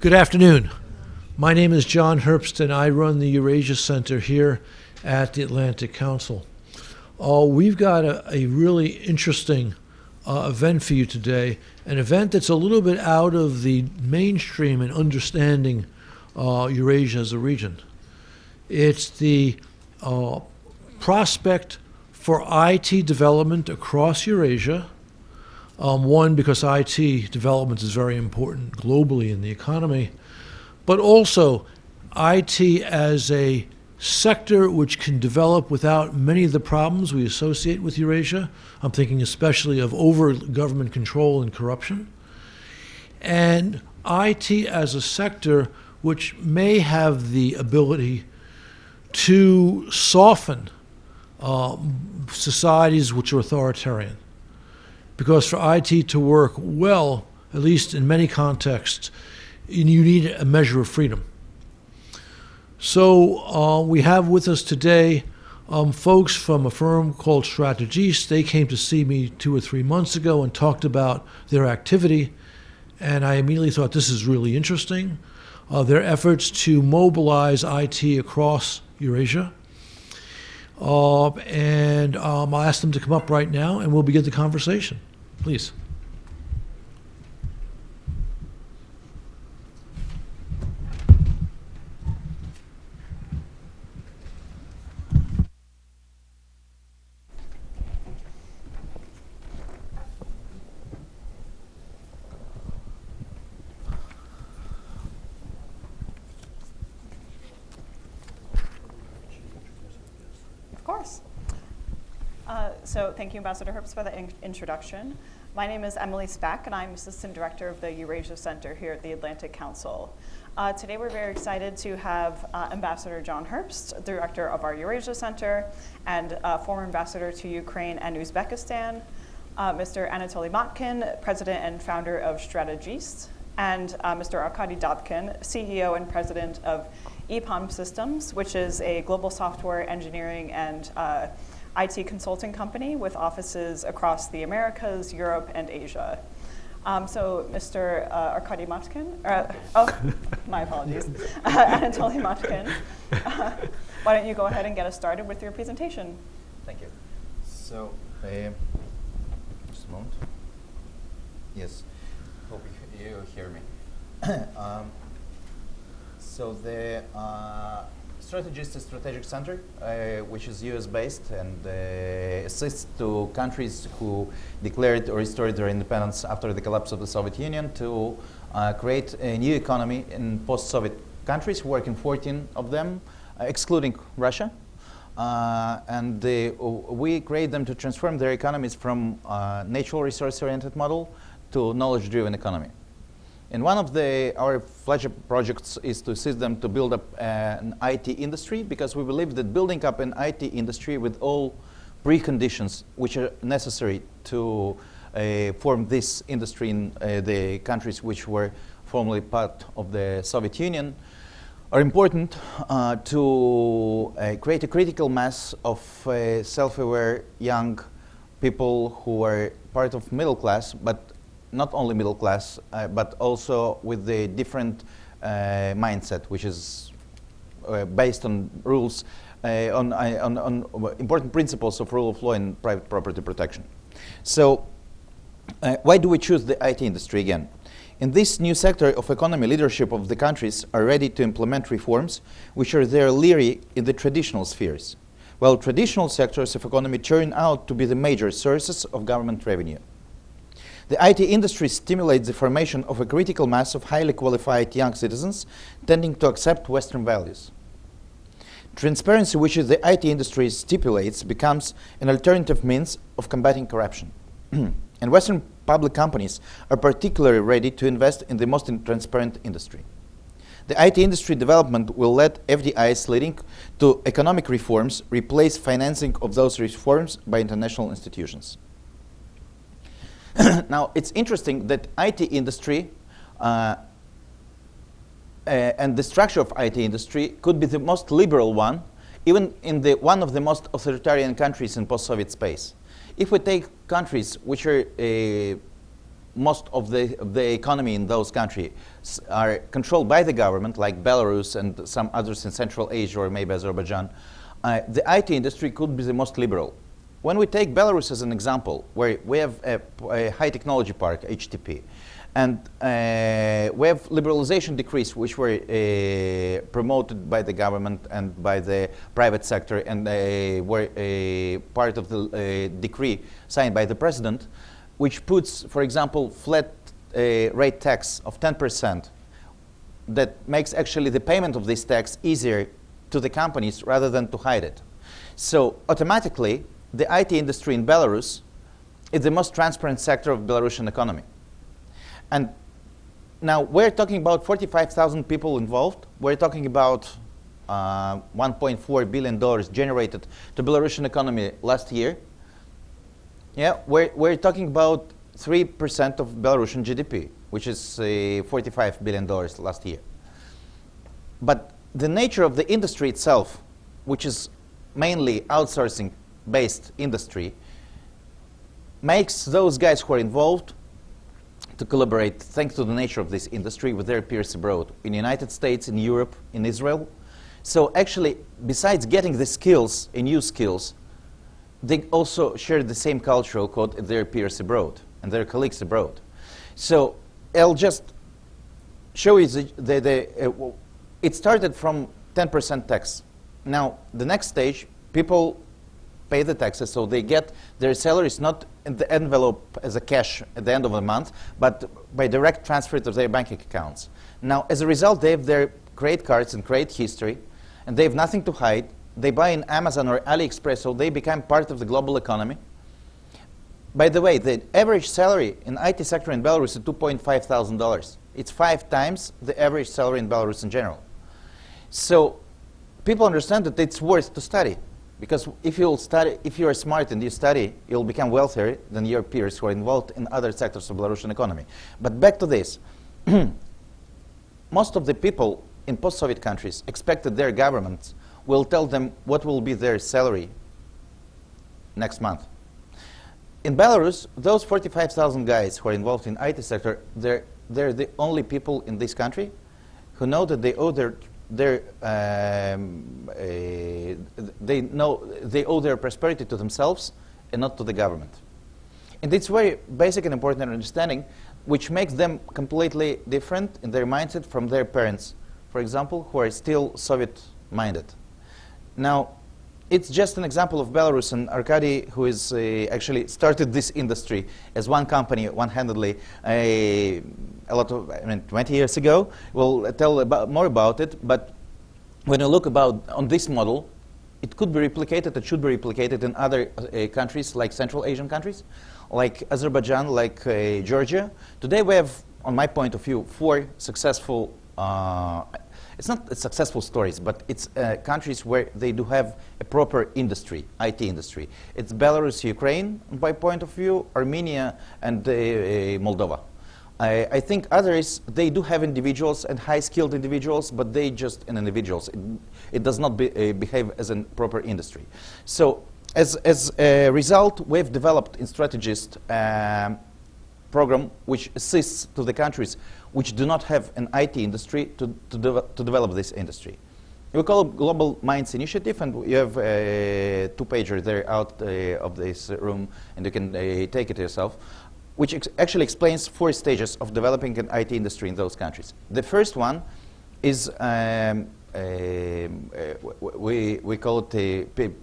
Good afternoon. My name is John Herbst, and I run the Eurasia Center here at the Atlantic Council. We've got a really interesting event for you today, an event that's a little bit out of the mainstream in understanding Eurasia as a region. It's the prospect for IT development across Eurasia. One, because IT development is very important globally in the economy, but also IT as a sector which can develop without many of the problems we associate with Eurasia. I'm thinking especially of over-government control and corruption. And IT as a sector which may have the ability to soften societies which are authoritarian. Because for IT to work well, at least in many contexts, you need a measure of freedom. So we have with us today folks from a firm called Strategist. They came to see me 2 or 3 months ago and talked about their activity, and I immediately thought this is really interesting. Their efforts to mobilize IT across Eurasia. And I'll ask them to come up right now, and we'll begin the conversation. Please. Of course. So thank you, Ambassador Herbst, for the introduction. My name is Emily Spack, and I'm Assistant Director of the Eurasia Center here at the Atlantic Council. Today we're very excited to have Ambassador John Herbst, Director of our Eurasia Center, and former Ambassador to Ukraine and Uzbekistan, Mr. Anatoly Matkin, President and Founder of Strategist, and Mr. Arkady Dobkin, CEO and President of EPOM Systems, which is a global software engineering and IT consulting company with offices across the Americas, Europe, and Asia. So Mr. Arkady Matkin, my apologies, Anatoly Matkin, why don't you go ahead and get us started with your presentation? Thank you. So, just a moment. Yes, hope you hear me. So the Strategist is a strategic center, which is US-based and assists to countries who declared or restored their independence after the collapse of the Soviet Union to create a new economy in post-Soviet countries, working 14 of them, excluding Russia. And we create them to transform their economies from natural resource-oriented model to knowledge-driven economy. And one of our flagship projects is to assist them to build up an IT industry, because we believe that building up an IT industry with all preconditions which are necessary to form this industry in the countries which were formerly part of the Soviet Union are important to create a critical mass of self-aware young people who are part of middle class, but not only middle class, but also with the different mindset, which is based on rules, on important principles of rule of law and private property protection. So why do we choose the IT industry again? In this new sector of economy, leadership of the countries are ready to implement reforms which are there leery in the traditional spheres, while traditional sectors of economy turn out to be the major sources of government revenue. The IT industry stimulates the formation of a critical mass of highly qualified young citizens tending to accept Western values. Transparency, which the IT industry stipulates, becomes an alternative means of combating corruption. And Western public companies are particularly ready to invest in the most transparent industry. The IT industry development will let FDIs leading to economic reforms replace financing of those reforms by international institutions. Now, it's interesting that IT industry and the structure of IT industry could be the most liberal one, even in one of the most authoritarian countries in post-Soviet space. If we take countries which are most of the economy in those countries are controlled by the government, like Belarus and some others in Central Asia or maybe Azerbaijan, the IT industry could be the most liberal. When we take Belarus as an example, where we have a high technology park, HTP, and we have liberalization decrees which were promoted by the government and by the private sector, and were part of the decree signed by the president, which puts, for example, flat rate tax of 10% that makes actually the payment of this tax easier to the companies rather than to hide it. So automatically, the IT industry in Belarus is the most transparent sector of Belarusian economy. And now we're talking about 45,000 people involved. We're talking about $1.4 billion generated to Belarusian economy last year. Yeah, we're talking about 3% of Belarusian GDP, which is $45 billion last year. But the nature of the industry itself, which is mainly outsourcing-based industry, makes those guys who are involved to collaborate, thanks to the nature of this industry, with their peers abroad, in the United States, in Europe, in Israel. So actually, besides getting the skills, new skills, they also share the same cultural code as their peers abroad and their colleagues abroad. So I'll just show you it started from 10% tax. Now, the next stage, people pay the taxes, so they get their salaries not in the envelope as a cash at the end of the month, but by direct transfer to their banking accounts. Now, as a result, they have their credit cards and credit history, and they have nothing to hide. They buy in Amazon or AliExpress, so they become part of the global economy. By the way, the average salary in IT sector in Belarus is $2.5 thousand. It's 5 times the average salary in Belarus in general. So people understand that it's worth to study. Because if you are smart and you study, you'll become wealthier than your peers who are involved in other sectors of Belarusian economy. But back to this. Most of the people in post-Soviet countries expect that their governments will tell them what will be their salary next month. In Belarus, those 45,000 guys who are involved in IT sector, they're the only people in this country who know that they owe they owe their prosperity to themselves and not to the government. And it's very basic and important understanding, which makes them completely different in their mindset from their parents, for example, who are still Soviet-minded. Now, it's just an example of Belarus, and Arkady, who is actually started this industry as one company, one-handedly, 20 years ago, will tell more about it. But when you look on this model, it could be replicated, it should be replicated in other countries, like Central Asian countries, like Azerbaijan, like Georgia. Today we have, on my point of view, 4 successful it's not successful stories, but it's countries where they do have a proper industry, IT industry. It's Belarus, Ukraine, by point of view, Armenia, and Moldova. I think others, they do have individuals and high-skilled individuals, but they just individuals. It does not behave as a proper industry. So as a result, we've developed in Strategist program which assists to the countries which do not have an IT industry to develop this industry. We call it Global Minds Initiative, and you have a 2-pager there out of this room, and you can take it yourself, which actually explains 4 stages of developing an IT industry in those countries. The first one is we call it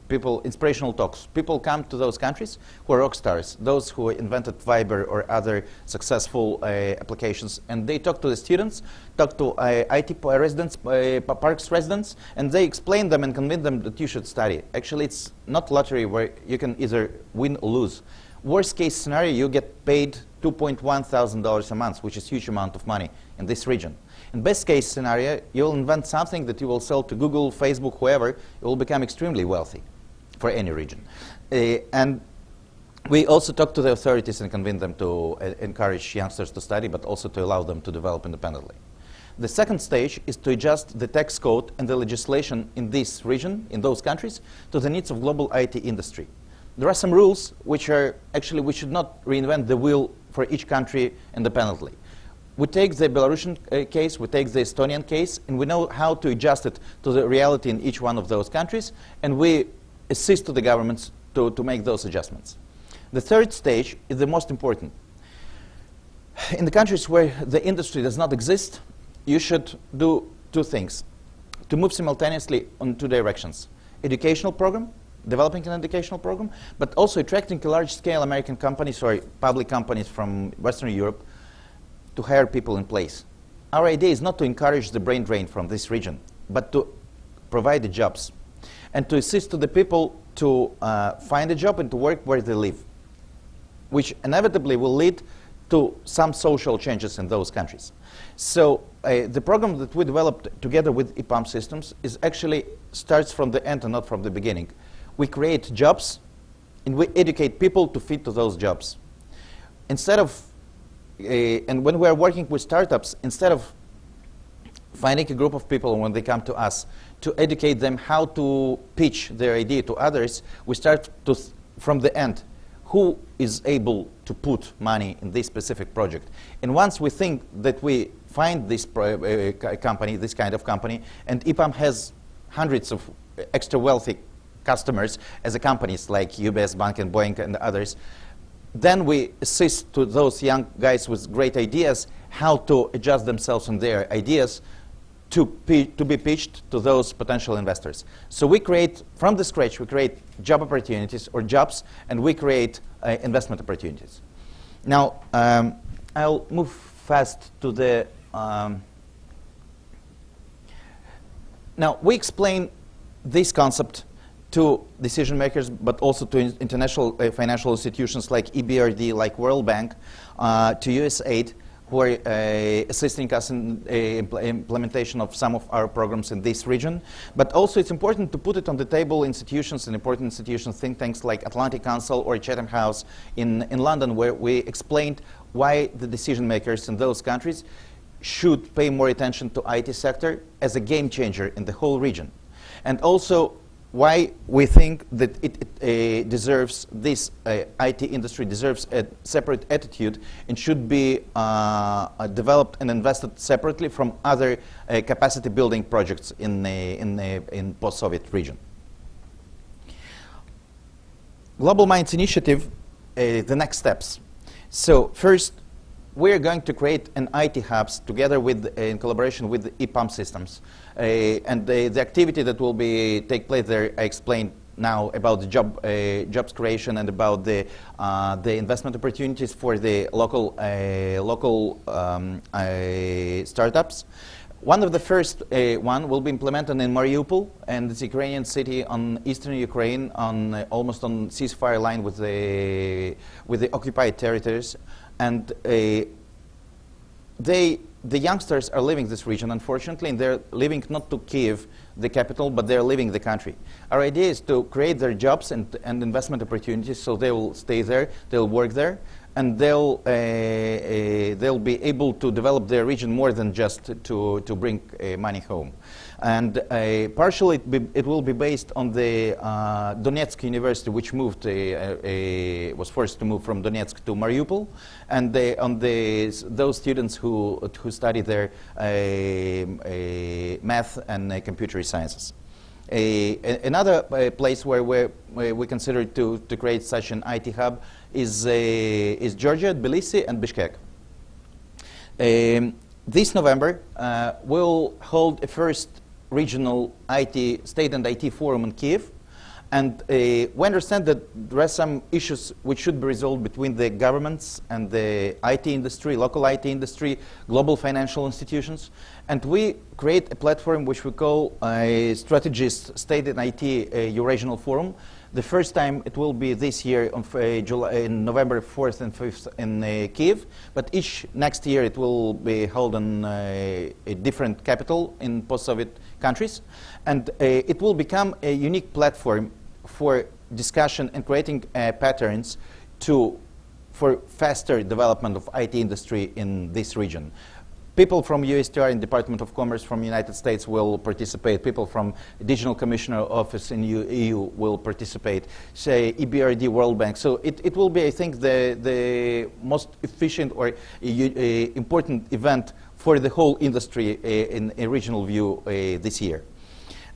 people inspirational talks. People come to those countries who are rock stars, those who invented Viber or other successful applications, and they talk to the students, talk to IT residents, parks residents, and they explain them and convince them that you should study. Actually, it's not lottery where you can either win or lose. Worst case scenario, you get paid $2.1 thousand a month, which is a huge amount of money in this region. In best case scenario, you'll invent something that you will sell to Google, Facebook, whoever. You will become extremely wealthy for any region. And we also talk to the authorities and convince them to encourage youngsters to study, but also to allow them to develop independently. The second stage is to adjust the tax code and the legislation in this region, in those countries, to the needs of global IT industry. There are some rules which are actually, we should not reinvent the wheel for each country independently. We take the Belarusian case, we take the Estonian case, and we know how to adjust it to the reality in each one of those countries, and we assist to the governments to make those adjustments. The third stage is the most important. In the countries where the industry does not exist, you should do two things to move simultaneously on two directions. Educational program, developing an educational program, but also attracting a large-scale American companies or public companies from Western Europe to hire people in place. Our idea is not to encourage the brain drain from this region, but to provide the jobs and to assist to the people to find a job and to work where they live, which inevitably will lead to some social changes in those countries. So the program that we developed together with EPAM Systems is actually starts from the end and not from the beginning. We create jobs and we educate people to fit to those jobs. Instead of, and when we are working with startups, instead of finding a group of people when they come to us to educate them how to pitch their idea to others, we start from the end. Who is able to put money in this specific project? And once we think that we find this company, this kind of company, and EPAM has hundreds of extra wealthy customers as a companies like UBS Bank and Boeing and others, then we assist to those young guys with great ideas how to adjust themselves and their ideas to be pitched to those potential investors. So we create, from the scratch, we create job opportunities or jobs, and we create investment opportunities. Now, I'll move fast to the, now we explain this concept to decision makers, but also to international financial institutions like EBRD, like World Bank, to USAID, who are assisting us in implementation of some of our programs in this region. But also it's important to put it on the table institutions and important institutions, think tanks like Atlantic Council or Chatham House in London, where we explained why the decision makers in those countries should pay more attention to IT sector as a game changer in the whole region. And also why we think that it deserves, this IT industry deserves a separate attitude and should be developed and invested separately from other capacity building projects in post-Soviet region. Global Minds Initiative, the next steps. So first, we're going to create an IT hubs together with, in collaboration with EPAM Systems. And the activity that will take place there, I explained now about the jobs creation and about the investment opportunities for the local startups. One of the first one will be implemented in Mariupol, and it's a Ukrainian city on eastern Ukraine, almost on ceasefire line with the occupied territories. And the youngsters are leaving this region, unfortunately, and they're leaving not to Kiev, the capital, but they're leaving the country. Our idea is to create their jobs and investment opportunities, so they will stay there, they'll work there, and they'll be able to develop their region more than just to bring money home. And partially it will be based on the Donetsk University, which moved, was forced to move from Donetsk to Mariupol, and on those students who study there math and computer sciences. Another place where we consider to create such an IT hub is Georgia, Tbilisi, and Bishkek. This November, we'll hold a first regional state and IT forum in Kiev. And we understand that there are some issues which should be resolved between the governments and the IT industry, local IT industry, global financial institutions. And we create a platform which we call a Strategist State and IT Eurasian Forum. The first time it will be this year in November 4th and 5th in Kiev, but next year it will be held in a different capital in post-Soviet countries. And it will become a unique platform for discussion and creating patterns for faster development of IT industry in this region. People from USTR and Department of Commerce from the United States will participate. People from Digital Commissioner Office in EU will participate. Say EBRD, World Bank. So it will be, I think, the most efficient or important event for the whole industry in a regional view this year.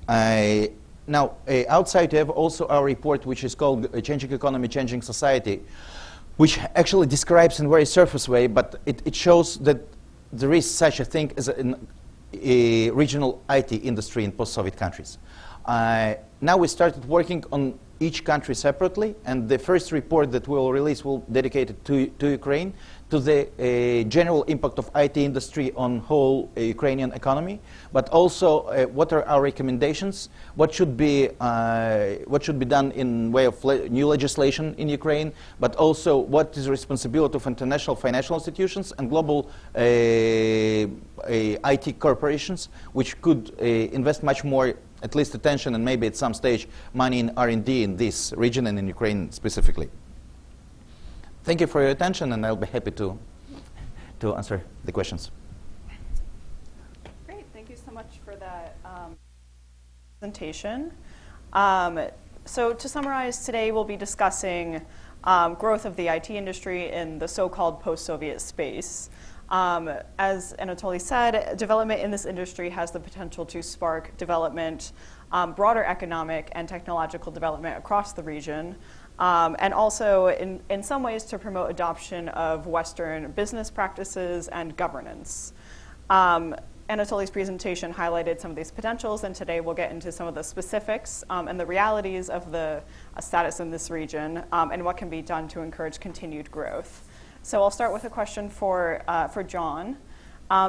Now, outside we have also our report, which is called Changing Economy, Changing Society, which actually describes in a very surface way, but it shows that there is such a thing as a regional IT industry in post-Soviet countries. Now we started working on each country separately, and the first report that we will release will be dedicated to Ukraine, to the general impact of IT industry on whole Ukrainian economy, but also what are our recommendations, what should be done in way of new legislation in Ukraine, but also what is the responsibility of international financial institutions and global IT corporations, which could invest much more, at least attention and maybe at some stage money in R&D in this region and in Ukraine specifically. Thank you for your attention, and I'll be happy to answer the questions. Great, thank you so much for that presentation. So to summarize, today we'll be discussing growth of the IT industry in the so-called post-Soviet space. As Anatoly said, development in this industry has the potential to spark development, broader economic and technological development across the region, and also in some ways to promote adoption of Western business practices and governance. Anatoly's presentation highlighted some of these potentials, and today we'll get into some of the specifics and the realities of the status in this region and what can be done to encourage continued growth. So I'll start with a question for John.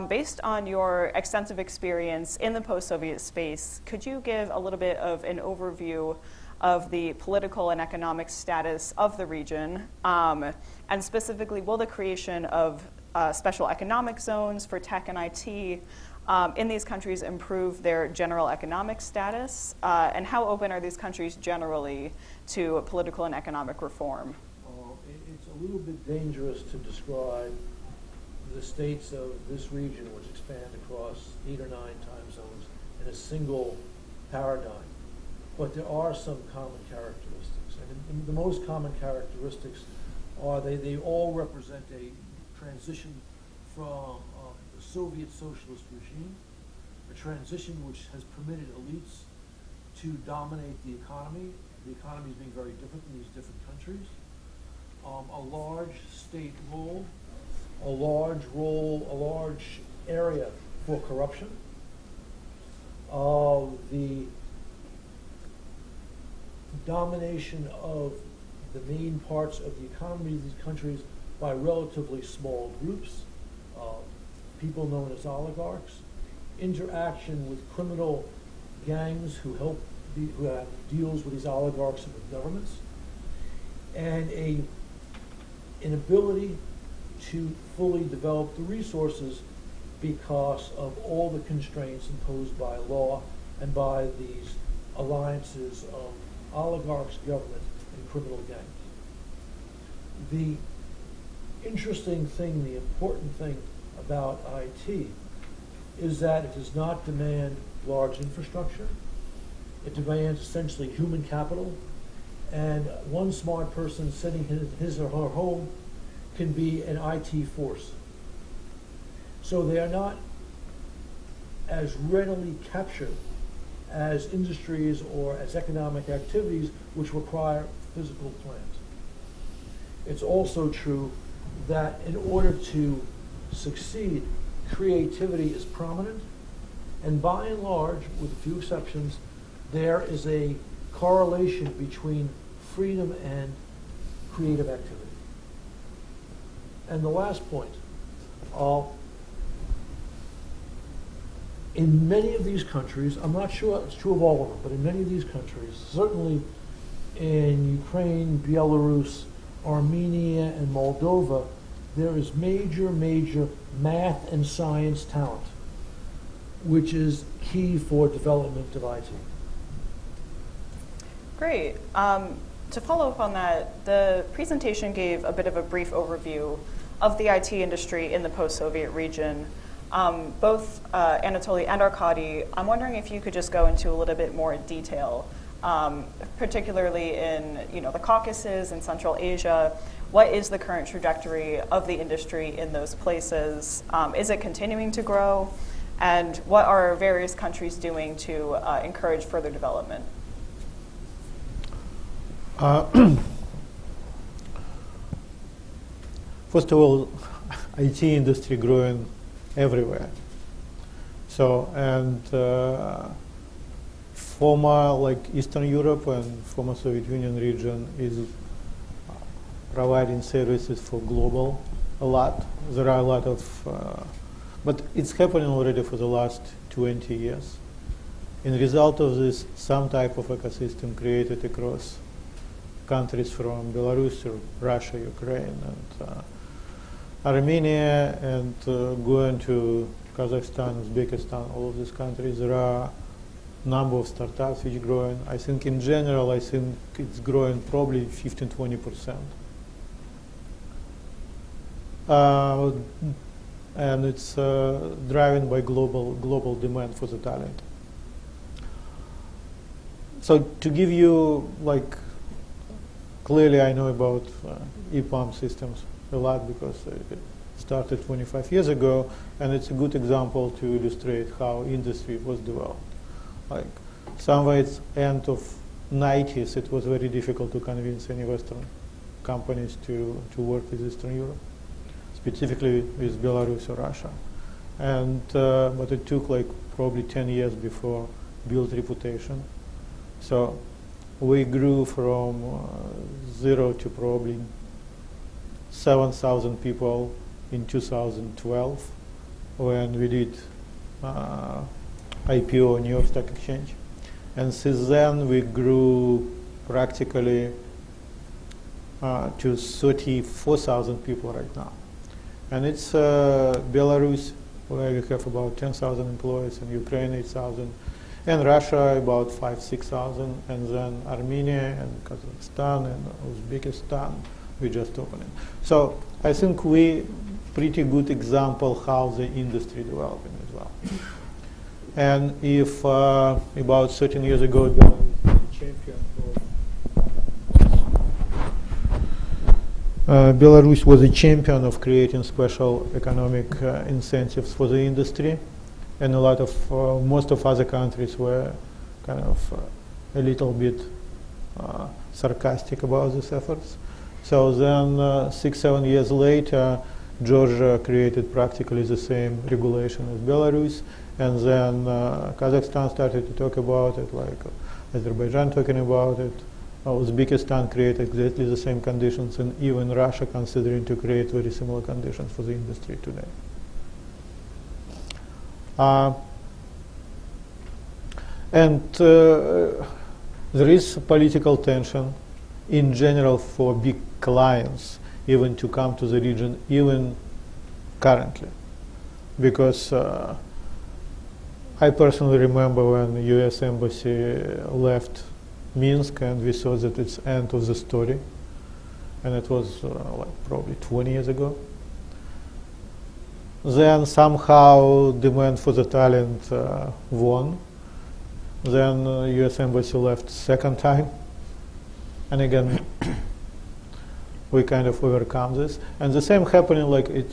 Based on your extensive experience in the post-Soviet space, could you give a little bit of an overview of the political and economic status of the region? And specifically, will the creation of special economic zones for tech and IT in these countries improve their general economic status? And how open are these countries generally to political and economic reform? It's a little bit dangerous to describe the states of this region, which expand across 8 or 9 time zones, in a single paradigm. But there are some common characteristics. And the most common characteristics are they all represent a transition from the Soviet socialist regime, a transition which has permitted elites to dominate the economy being very different in these different countries, a large state role, a large area for corruption, the domination of the main parts of the economy of these countries by relatively small groups, people known as oligarchs, interaction with criminal gangs who have deals with these oligarchs and with governments, and an ability to fully develop the resources because of all the constraints imposed by law and by these alliances of oligarchs, government, and criminal gangs. The interesting thing, the important thing about IT is that it does not demand large infrastructure. It demands essentially human capital, and one smart person sitting in his or her home can be an IT force. So they are not as readily captured as industries or as economic activities which require physical plans. It's also true that in order to succeed, creativity is prominent, and by and large, with a few exceptions, there is a correlation between freedom and creative activity. And the last point, in many of these countries, I'm not sure it's true of all of them, but in many of these countries, certainly in Ukraine, Belarus, Armenia, and Moldova, there is major math and science talent, which is key for development of IT. Great. To follow up on that, the presentation gave a bit of a brief overview of the IT industry in the post-Soviet region. Both Anatoly and Arkady, I'm wondering if you could just go into a little bit more detail, particularly in the Caucasus and Central Asia. What is the current trajectory of the industry in those places? Is it continuing to grow? And what are various countries doing to encourage further development? First of all, IT industry growing everywhere. So, and former Eastern Europe and former Soviet Union region is providing services for global a lot. There are a lot of, but it's happening already for the last 20 years. In result of this, some type of ecosystem created across countries from Belarus to Russia, Ukraine, and Armenia, and going to Kazakhstan, Uzbekistan, all of these countries. There are a number of startups which are growing. I think in general, I think it's growing probably 15–20%. And it's driven by global demand for the talent. So to give you, clearly I know about EPAM systems a lot because it started 25 years ago, and it's a good example to illustrate how industry was developed. Somewhere it's end of 90s, it was very difficult to convince any Western companies to work with Eastern Europe, specifically with Belarus or Russia. And but it took probably 10 years before build reputation. So we grew from 0 to probably 7,000 people in 2012 when we did IPO New York Stock Exchange. And since then we grew practically to 34,000 people right now. And it's Belarus, where we have about 10,000 employees, and Ukraine 8,000, and Russia about 5–6,000, and then Armenia and Kazakhstan and Uzbekistan we just opened. So I think we pretty good example how the industry developing as well. And if about 13 years ago, the champion of Belarus was a champion of creating special economic incentives for the industry, and a lot of most of other countries were kind of a little bit sarcastic about these efforts. So then 6–7 years later, Georgia created practically the same regulation as Belarus, and then Kazakhstan started to talk about it, Azerbaijan talking about it. Uzbekistan created exactly the same conditions, and even Russia considering to create very similar conditions for the industry today. There is political tension in general for big clients even to come to the region, even currently. Because I personally remember when the US Embassy left Minsk and we saw that it's end of the story. And it was probably 20 years ago. Then somehow demand for the talent won. Then US Embassy left second time. And again, we kind of overcome this. And the same happening,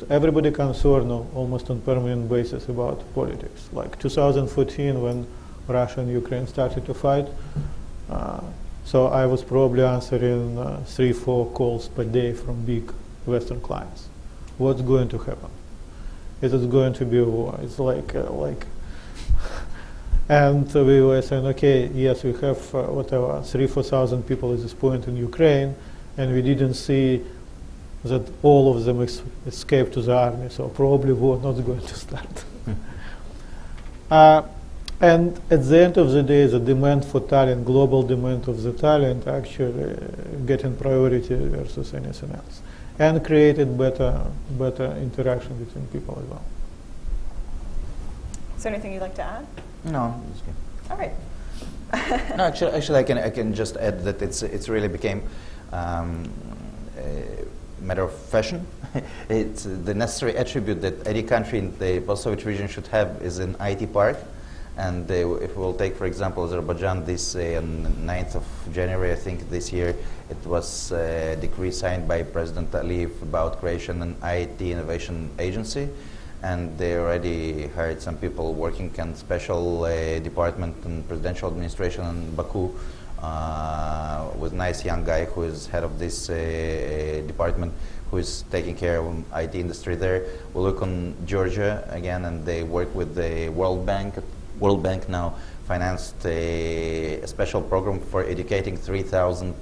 everybody concerned almost on permanent basis about politics. 2014 when Russia and Ukraine started to fight. So I was probably answering 3–4 calls per day from big Western clients. What's going to happen? Is it going to be a war? It's and we were saying, okay, yes, we have 3–4 thousand people at this point in Ukraine, and we didn't see that all of them escaped to the army, so probably war not going to start. And at the end of the day, the demand for talent, global demand of the talent, actually getting priority versus anything else, and created better interaction between people as well. Is there anything you'd like to add? No, it's good. All right. No, actually, I can just add that it's really became matter of fashion. It's the necessary attribute that any country in the post-Soviet region should have is an IT park. And if we'll take, for example, Azerbaijan, this on 9th of January, I think this year, it was a decree signed by President Aliyev about creation an IT innovation agency. And they already hired some people working on special department and presidential administration in Baku with a nice young guy who is head of this department, who is taking care of IT industry there. We look on Georgia again, and they work with the World Bank. World Bank now financed a special program for educating 3,000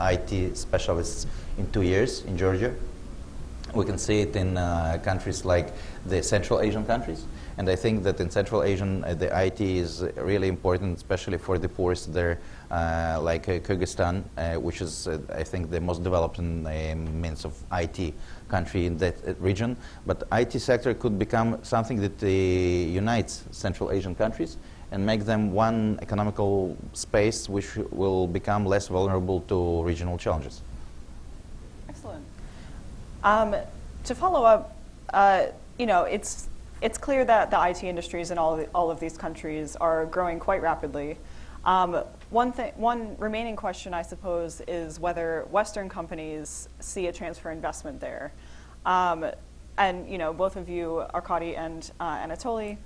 IT specialists in 2 years in Georgia. We can see it in countries like the Central Asian countries. And I think that in Central Asian, the IT is really important, especially for the poorest there, like Kyrgyzstan, which is, I think, the most developed in means of IT country in that region. But IT sector could become something that unites Central Asian countries and make them one economical space which will become less vulnerable to regional challenges. Excellent. To follow up, it's clear that the IT industries in all of these countries are growing quite rapidly. One remaining question, I suppose, is whether Western companies see a chance for investment there. And both of you, Arkady and Anatoly,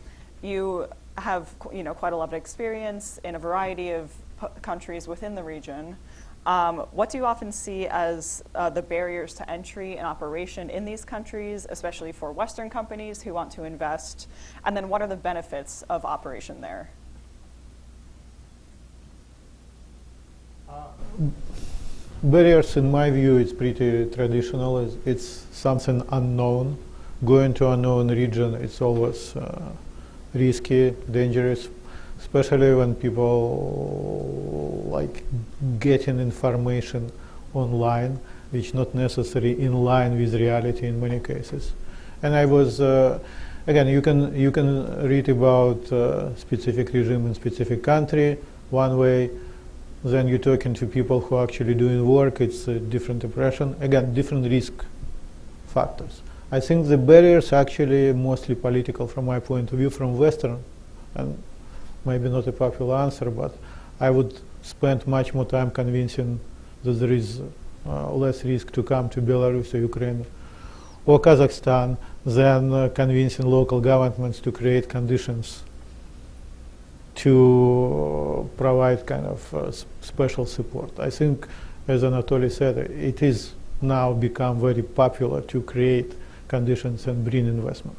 you have quite a lot of experience in a variety of countries within the region. What do you often see as the barriers to entry and operation in these countries, especially for Western companies who want to invest? And then what are the benefits of operation there? Barriers, in my view, it's pretty traditional. It's something unknown. Going to an unknown region, it's always risky, dangerous, especially when people like getting information online, which not necessarily in line with reality in many cases. And I was, again, you can read about specific regime in specific country one way. Then you're talking to people who are actually doing work, it's a different impression. Again, different risk factors. I think the barriers are actually mostly political from my point of view, from Western, and maybe not a popular answer, but I would spend much more time convincing that there is less risk to come to Belarus or Ukraine or Kazakhstan than convincing local governments to create conditions to provide kind of special support. I think, as Anatoly said, it is now become very popular to create conditions and bring investment.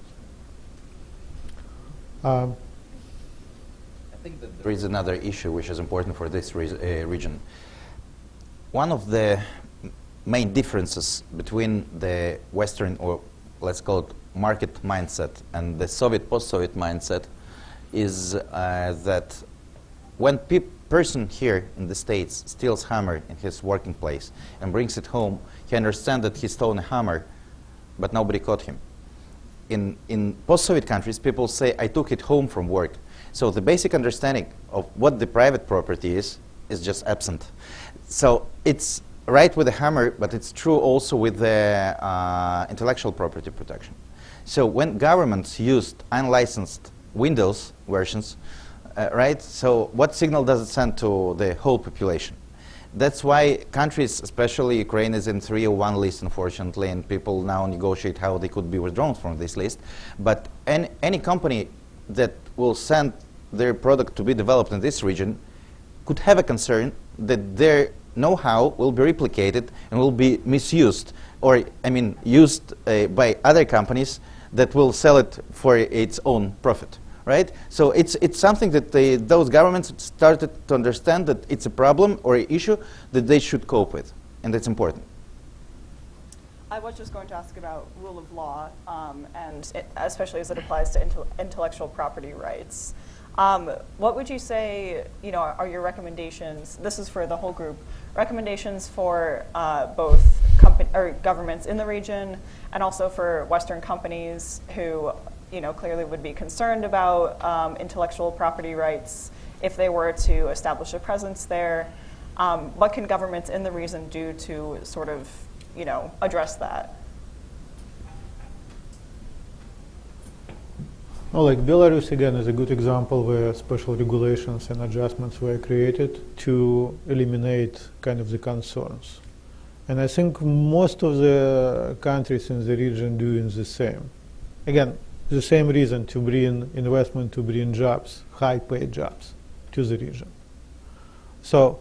I think that there is another issue which is important for this region. One of the main differences between the Western, or let's call it market mindset, and the Soviet, post-Soviet mindset is that when person here in the States steals hammer in his working place and brings it home, he understands that he stole a hammer, but nobody caught him. In post-Soviet countries, people say, I took it home from work. So the basic understanding of what the private property is just absent. So it's right with the hammer, but it's true also with the intellectual property protection. So when governments used unlicensed Windows versions, right? So what signal does it send to the whole population? That's why countries, especially Ukraine, is in 301 list, unfortunately, and people now negotiate how they could be withdrawn from this list. But any company that will send their product to be developed in this region could have a concern that their know-how will be replicated and will be misused, or used by other companies that will sell it for its own profit. Right? So it's something that those governments started to understand that it's a problem or an issue that they should cope with, and that's important. I was just going to ask about rule of law, and especially as it applies to intellectual property rights. What would you say, are your recommendations? This is for the whole group. Recommendations for both governments in the region and also for Western companies who clearly would be concerned about intellectual property rights if they were to establish a presence there. What can governments in the region do to sort of, address that? Well, like Belarus, again, is a good example where special regulations and adjustments were created to eliminate kind of the concerns. And I think most of the countries in the region doing the same. Again, the same reason to bring investment, to bring jobs, high-paid jobs to the region. So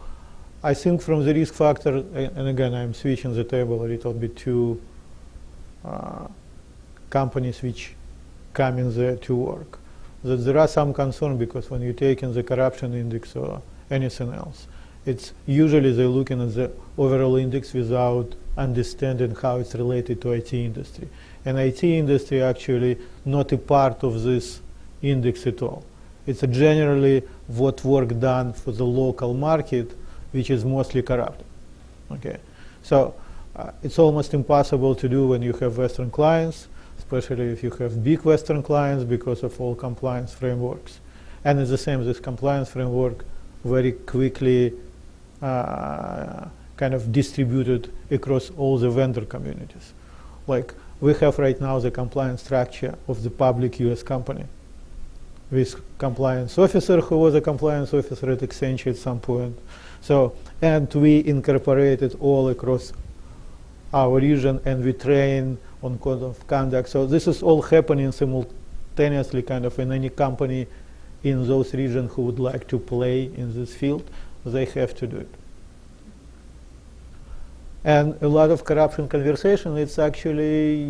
I think from the risk factor, and again, I'm switching the table a little bit to companies which come in there to work, that there are some concern because when you take in the corruption index or anything else, it's usually they're looking at the overall index without understanding how it's related to IT industry. And IT industry actually not a part of this index at all. It's generally what work done for the local market, which is mostly corrupt. Okay, so it's almost impossible to do when you have Western clients, especially if you have big Western clients because of all compliance frameworks. And it's the same, this compliance framework very quickly kind of distributed across all the vendor communities. Like we have right now the compliance structure of the public US company with compliance officer who was a compliance officer at Accenture at some point. So, and we incorporated all across our region and we train on code of conduct. So this is all happening simultaneously kind of in any company in those regions who would like to play in this field, they have to do it. And a lot of corruption conversation, it's actually,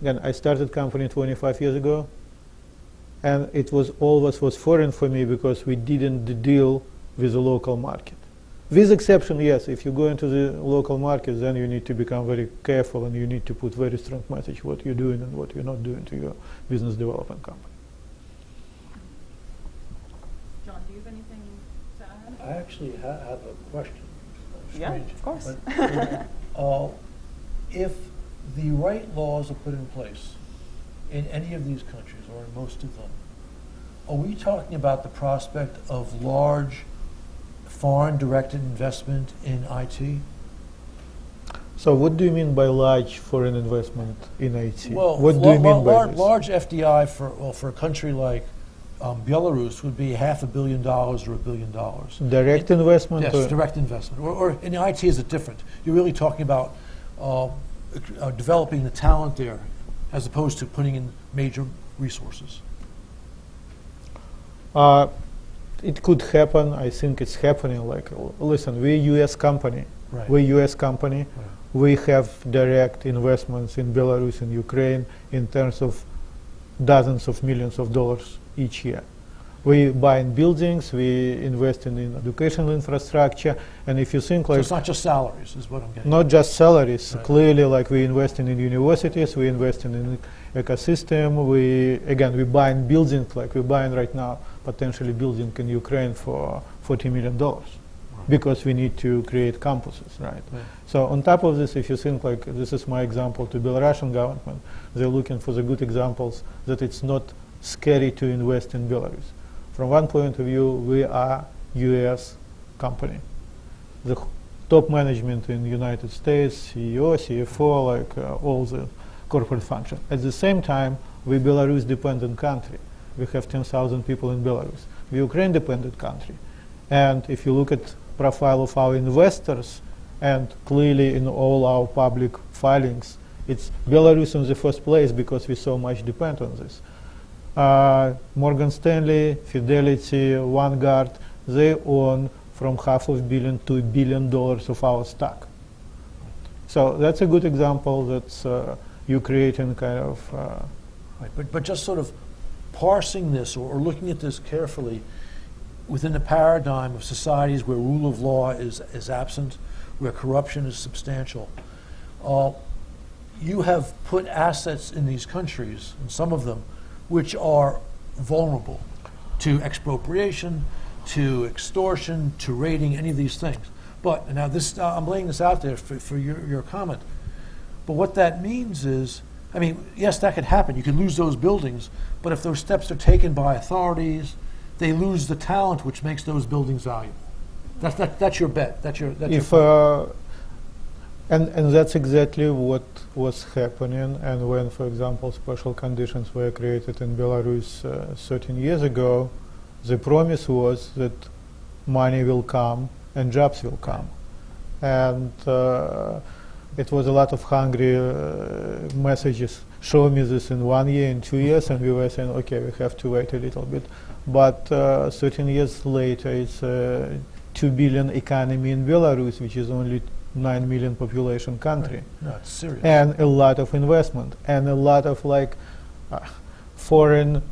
again, I started company 25 years ago, and it was always was foreign for me because we didn't deal with the local market. With exception, yes, if you go into the local market, then you need to become very careful and you need to put very strong message what you're doing and what you're not doing to your business development company. John, do you have anything to add? I actually have a question. Yeah, Strange, of course. but, if the right laws are put in place in any of these countries, or in most of them, are we talking about the prospect of large foreign-directed investment in IT? So what do you mean by large foreign investment in IT? Well, what do you mean by this? Large FDI for a country like Belarus would be $500 million or $1 billion. Direct investment? Yes, or direct investment. Or in IT is it different? You're really talking about developing the talent there as opposed to putting in major resources. It could happen. I think it's happening. Like, listen, we're a U.S. company. Right. We're a U.S. company. Right. We have direct investments in Belarus and Ukraine in terms of dozens of millions of dollars each year. We buy in buildings, we invest in educational infrastructure, and if you think like... So it's not just salaries, is what I'm getting. Not just salaries. Right. Clearly, like we invest in universities, we invest in ecosystem, we buy in buildings, like we're buying right now, potentially building in Ukraine for $40 million. Because we need to create campuses, right? So on top of this, if you think like this is my example to Belarusian government, they're looking for the good examples that it's not scary to invest in Belarus. From one point of view, we are U.S. company. The top management in the United States, CEO, CFO, like all the corporate function. At the same time, we're Belarus-dependent country. We have 10,000 people in Belarus. We're Ukraine-dependent country. And if you look at profile of our investors, and clearly in all our public filings, it's Belarus in the first place because we so much depend on this. Morgan Stanley, Fidelity, Vanguard, they own from $500 million to $1 billion of our stock. So that's a good example that you're creating kind of... Right, but just sort of parsing this or looking at this carefully, within the paradigm of societies where rule of law is absent, where corruption is substantial, you have put assets in these countries, and some of them, which are vulnerable to expropriation, to extortion, to raiding, any of these things. But now this, I'm laying this out there for your comment. But what that means is, I mean, yes, that could happen. You could lose those buildings, but if those steps are taken by authorities, they lose the talent which makes those buildings valuable. That's your bet. That's your. If And that's exactly what was happening. And when, for example, special conditions were created in Belarus 13 years ago, the promise was that money will come and jobs will come. And it was a lot of hungry messages. Show me this in 1 year, in 2 years, and we were saying, okay, we have to wait a little bit. But 13 years later, it's a 2 billion economy in Belarus, which is only 9 million population country. Right. That's serious. And a lot of investment, and a lot of foreign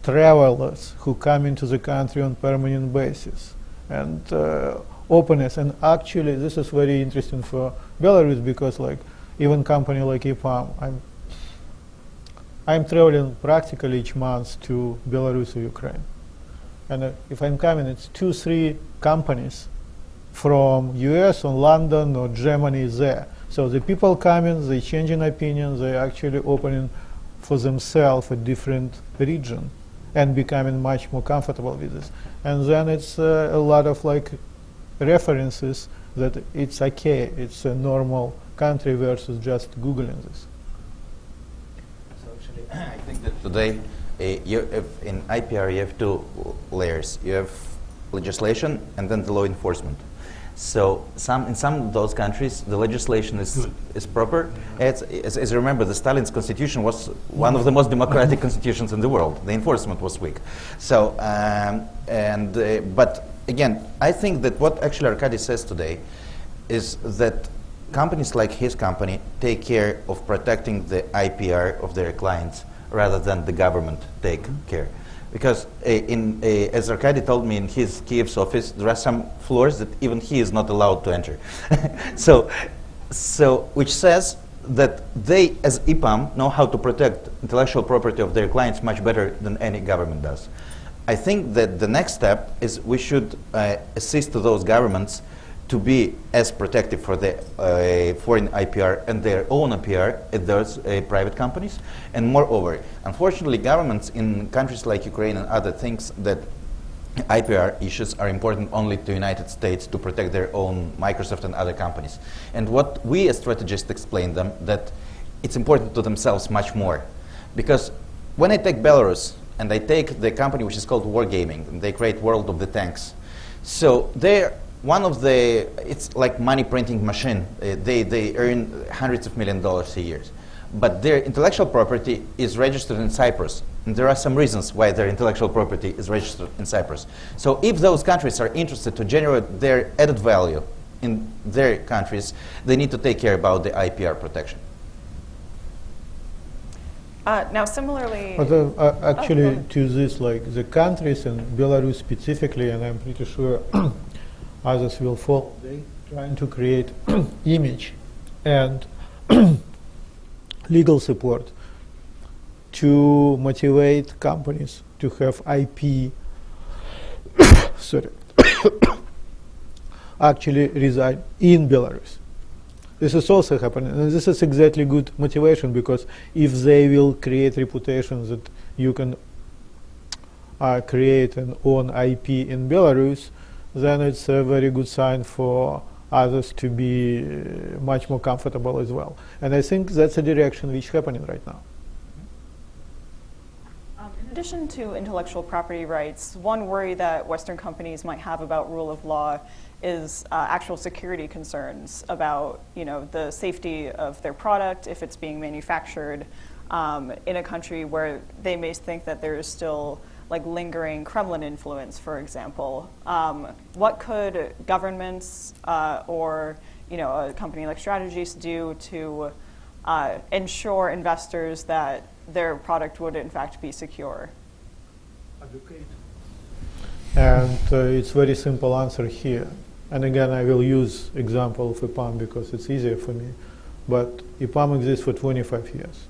travelers who come into the country on permanent basis, and openness. And actually, this is very interesting for Belarus because, even company like EPAM, I'm traveling practically each month to Belarus or Ukraine. And if I'm coming, it's 2-3 companies from US or London or Germany there. So the people coming, they changing opinions, they actually opening for themselves a different region and becoming much more comfortable with this. And then it's a lot of references that it's okay, it's a normal country versus just Googling this. So actually, I think that today, in IPR, you have 2 layers. You have legislation and then the law enforcement. So in some of those countries, the legislation is proper. As you remember, the Stalin's constitution was one of the most democratic constitutions in the world. The enforcement was weak. So, but again, I think that what actually Arkady says today is that companies like his company take care of protecting the IPR of their clients rather than the government take care. Because as Arkady told me in his Kiev's office, there are some floors that even he is not allowed to enter. so which says that they, as EPAM, know how to protect intellectual property of their clients much better than any government does. I think that the next step is we should assist to those governments to be as protective for the foreign IPR and their own IPR as those private companies. And moreover, unfortunately, governments in countries like Ukraine and other things that IPR issues are important only to the United States to protect their own Microsoft and other companies. And what we as strategists explain them, that it's important to themselves much more. Because when I take Belarus and I take the company which is called Wargaming, and they create World of the Tanks, so they're it's like money printing machine. They earn hundreds of $millions a year. But their intellectual property is registered in Cyprus. And there are some reasons why their intellectual property is registered in Cyprus. So if those countries are interested to generate their added value in their countries, they need to take care about the IPR protection. Now, similarly, actually, to this, the countries and Belarus specifically, and I'm pretty sure others will follow, they're trying to create image and legal support to motivate companies to have IP actually reside in Belarus. This is also happening, and this is exactly good motivation, because if they will create reputation that you can create an own IP in Belarus, then it's a very good sign for others to be much more comfortable as well. And I think that's a direction which is happening right now. In addition to intellectual property rights, one worry that Western companies might have about rule of law is actual security concerns about, the safety of their product if it's being manufactured in a country where they may think that there is still lingering Kremlin influence, for example. What could governments or a company like Strategies do to ensure investors that their product would in fact be secure? Educate. And it's very simple answer here. And again, I will use example of EPAM because it's easier for me. But EPAM exists for 25 years.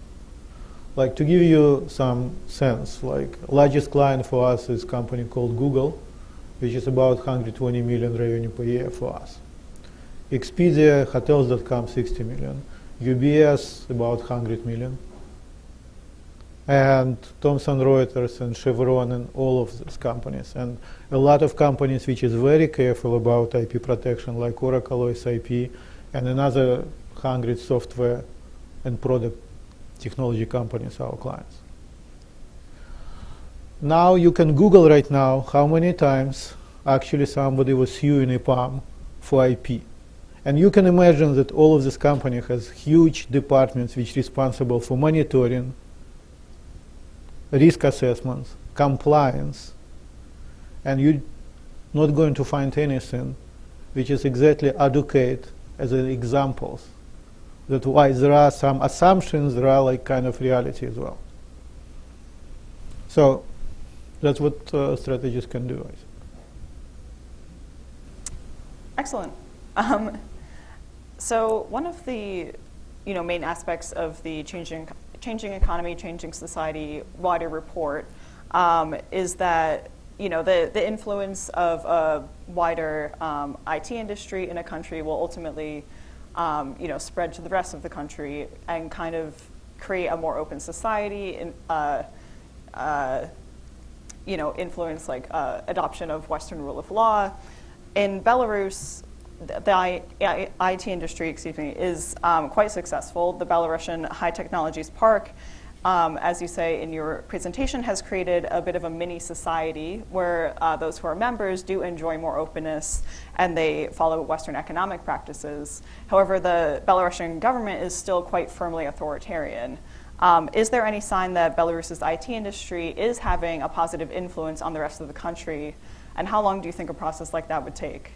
To give you some sense, largest client for us is a company called Google, which is about 120 million revenue per year for us. Expedia, Hotels.com, 60 million. UBS, about 100 million. And Thomson Reuters and Chevron and all of these companies. And a lot of companies which is very careful about IP protection, like Oracle OS IP, and another 100 software and product technology companies, our clients. Now you can Google right now how many times actually somebody was suing EPAM for IP. And you can imagine that all of this company has huge departments which are responsible for monitoring, risk assessments, compliance, and you're not going to find anything which is exactly educate as an examples. That's why there are some assumptions, there are like kind of reality as well. So that's what strategists can do, I think. Excellent. So one of the main aspects of the changing economy, changing society wider report is that the influence of a wider IT industry in a country will ultimately spread to the rest of the country and kind of create a more open society and influence like adoption of Western rule of law. In Belarus, the IT industry, is quite successful. The Belarusian High Technologies Park, as you say in your presentation, has created a bit of a mini society where those who are members do enjoy more openness and they follow Western economic practices. However, the Belarusian government is still quite firmly authoritarian. Is there any sign that Belarus's IT industry is having a positive influence on the rest of the country? And how long do you think a process like that would take?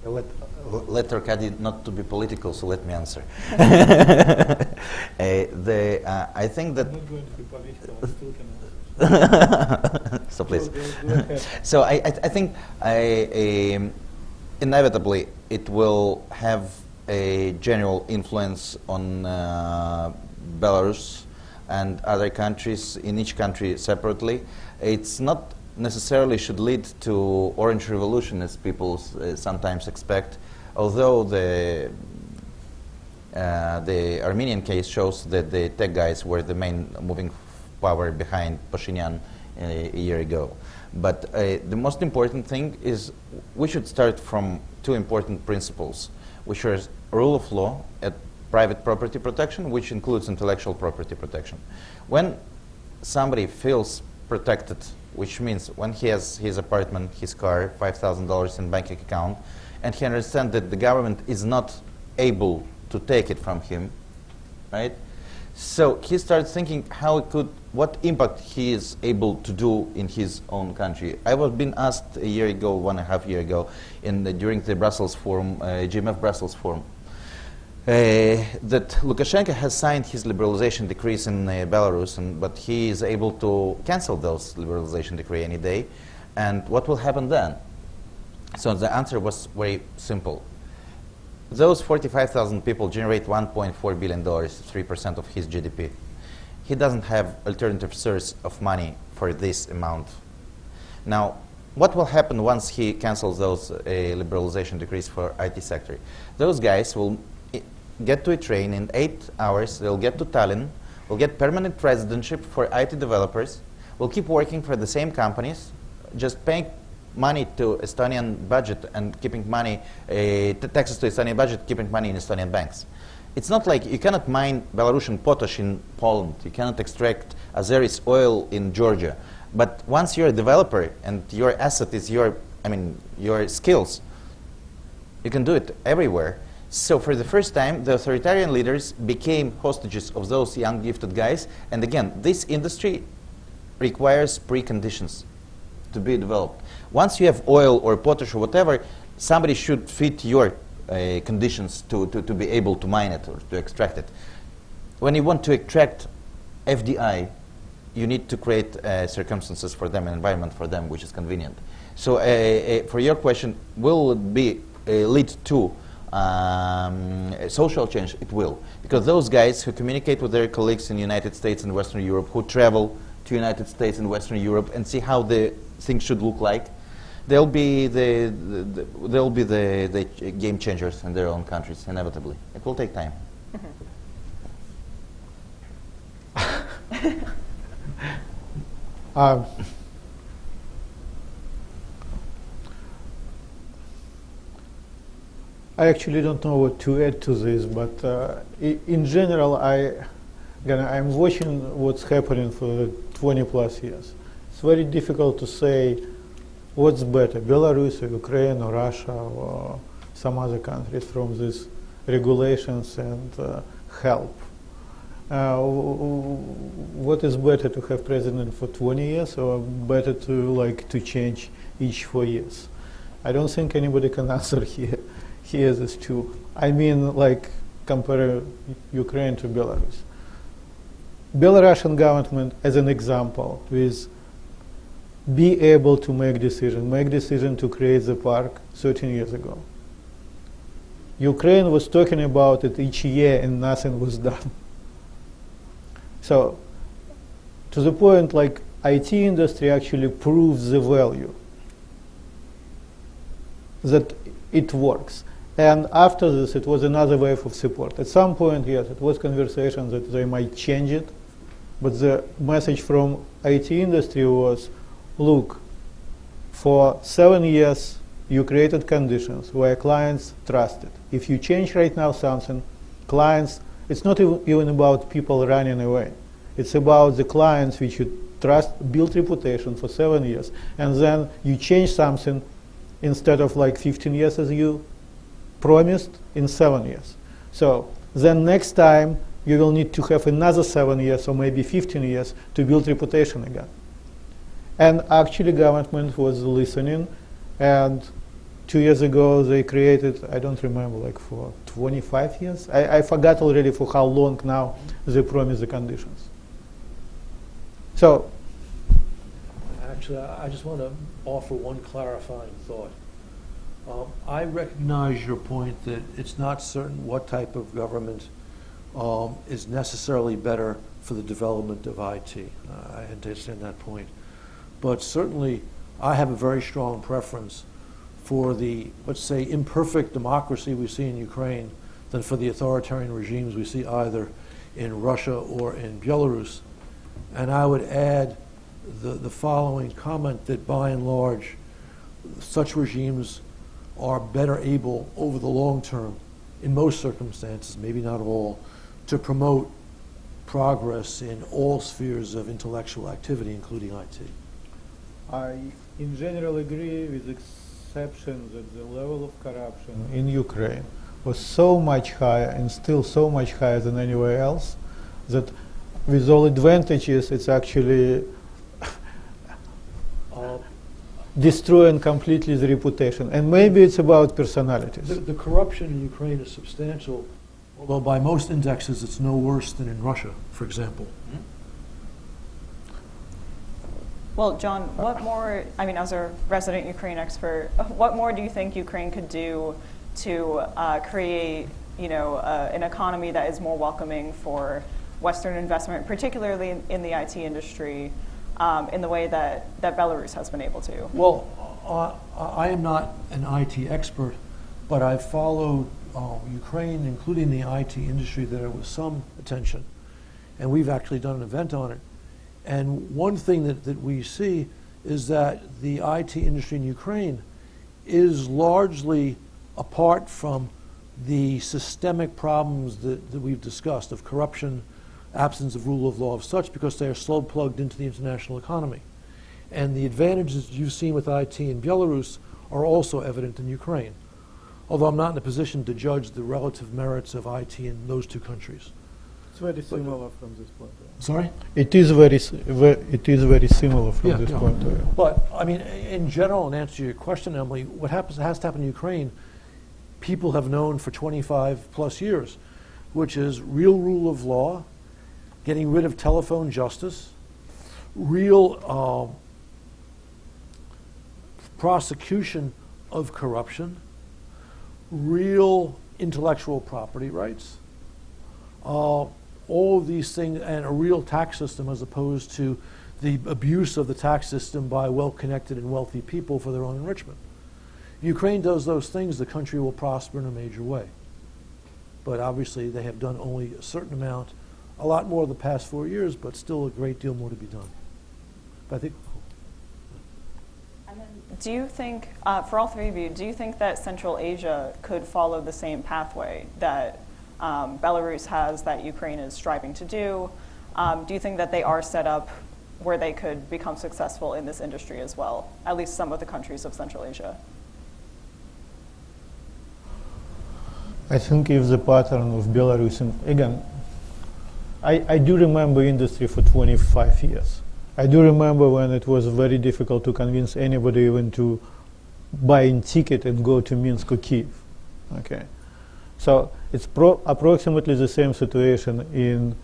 Let Arkady not to be political, so let me answer. I think that. I'm not going to be political, I still can answer. So please. Go ahead. So I think inevitably it will have a general influence on Belarus and other countries, in each country separately. It's not necessarily should lead to orange revolution as people sometimes expect, although the Armenian case shows that the tech guys were the main moving power behind Pashinyan a year ago. But the most important thing is we should start from two important principles, which are rule of law and private property protection, which includes intellectual property protection. When somebody feels protected, which means when he has his apartment, his car, $5,000 in bank account, and he understands that the government is not able to take it from him, right? So he starts thinking what impact he is able to do in his own country. I was being asked a year ago, 1.5 years ago, during the Brussels Forum, GMF Brussels Forum, that Lukashenko has signed his liberalization decrees in Belarus, but he is able to cancel those liberalization decree any day. And what will happen then? So the answer was very simple. Those 45,000 people generate $1.4 billion, 3% of his GDP. He doesn't have alternative source of money for this amount. Now, what will happen once he cancels those liberalization decrees for IT sector? Those guys will get to a train in 8 hours, they'll get to Tallinn, will get permanent residentship for IT developers, will keep working for the same companies, just paying money to Estonian budget and keeping money, taxes to Estonian budget, keeping money in Estonian banks. It's not like you cannot mine Belarusian potash in Poland, you cannot extract Azeris oil in Georgia. But once you're a developer and your asset is your skills, you can do it everywhere. So for the first time, the authoritarian leaders became hostages of those young gifted guys. And again, this industry requires preconditions to be developed. Once you have oil or potash or whatever, somebody should fit your conditions to be able to mine it or to extract it. When you want to extract FDI, you need to create circumstances for them, an environment for them which is convenient. So for your question, will it be lead to social change? It will, because those guys who communicate with their colleagues in the United States and Western Europe, who travel to United States and Western Europe and see how the things should look like, they'll be the game changers in their own countries, inevitably. It will take time. I actually don't know what to add to this, but in general, I'm watching what's happening for 20 plus years. It's very difficult to say what's better, Belarus or Ukraine or Russia or some other countries from these regulations and help. What is better, to have president for 20 years or better to change each 4 years? I don't think anybody can answer here this too. I mean, compare Ukraine to Belarus. Belarusian government, as an example, with be able to make decision to create the park 13 years ago. Ukraine was talking about it each year and nothing was done. So, to the point, IT industry actually proves the value that it works. And after this, it was another wave of support. At some point, yes, it was conversation that they might change it, but the message from IT industry was, look, for 7 years, you created conditions where clients trusted. If you change right now something, clients, it's not even about people running away. It's about the clients which you trust, build reputation for 7 years, and then you change something instead of 15 years as you promised, in 7 years. So then next time you will need to have another 7 years or maybe 15 years to build reputation again. And actually government was listening, and 2 years ago they created, I don't remember, for 25 years? I forgot already for how long now they promise the conditions. So. Actually, I just want to offer one clarifying thought. I recognize your point that it's not certain what type of government is necessarily better for the development of IT. I understand that point. But certainly, I have a very strong preference for the, let's say, imperfect democracy we see in Ukraine than for the authoritarian regimes we see either in Russia or in Belarus. And I would add the following comment that by and large, such regimes are better able over the long term, in most circumstances, maybe not all, to promote progress in all spheres of intellectual activity, including IT. I, in general, agree with the exception that the level of corruption in Ukraine was so much higher and still so much higher than anywhere else that with all advantages, it's actually destroying completely the reputation. And maybe it's about personalities. The corruption in Ukraine is substantial, although by most indexes it's no worse than in Russia, for example. Well, John, what more, as a resident Ukraine expert, what more do you think Ukraine could do to create, an economy that is more welcoming for Western investment, particularly in the IT industry, in the way that Belarus has been able to? Well, I am not an IT expert, but I've followed Ukraine, including the IT industry, there with some attention. And we've actually done an event on it. And one thing that we see is that the IT industry in Ukraine is largely apart from the systemic problems that we've discussed of corruption, absence of rule of law of such, because they are slow plugged into the international economy. And the advantages you've seen with IT in Belarus are also evident in Ukraine, although I'm not in a position to judge the relative merits of IT in those two countries. It's very similar from this point of view. Sorry? It is very similar from this point of view. But, in general, and answer your question, Emily, what has to happen in Ukraine, people have known for 25 plus years, which is real rule of law, getting rid of telephone justice, real prosecution of corruption, real intellectual property rights, all of these things, and a real tax system as opposed to the abuse of the tax system by well-connected and wealthy people for their own enrichment. If Ukraine does those things, the country will prosper in a major way. But obviously they have done only a certain amount, a lot more the past 4 years, but still a great deal more to be done. But I think. And then Do you think, for all three of you, do you think that Central Asia could follow the same pathway that Belarus has, that Ukraine is striving to do? Do you think that they are set up where they could become successful in this industry as well, at least some of the countries of Central Asia? I think if the pattern of Belarus, and again, I do remember industry for 25 years. I do remember when it was very difficult to convince anybody even to buy a ticket and go to Minsk or Kiev. Okay, so it's approximately the same situation in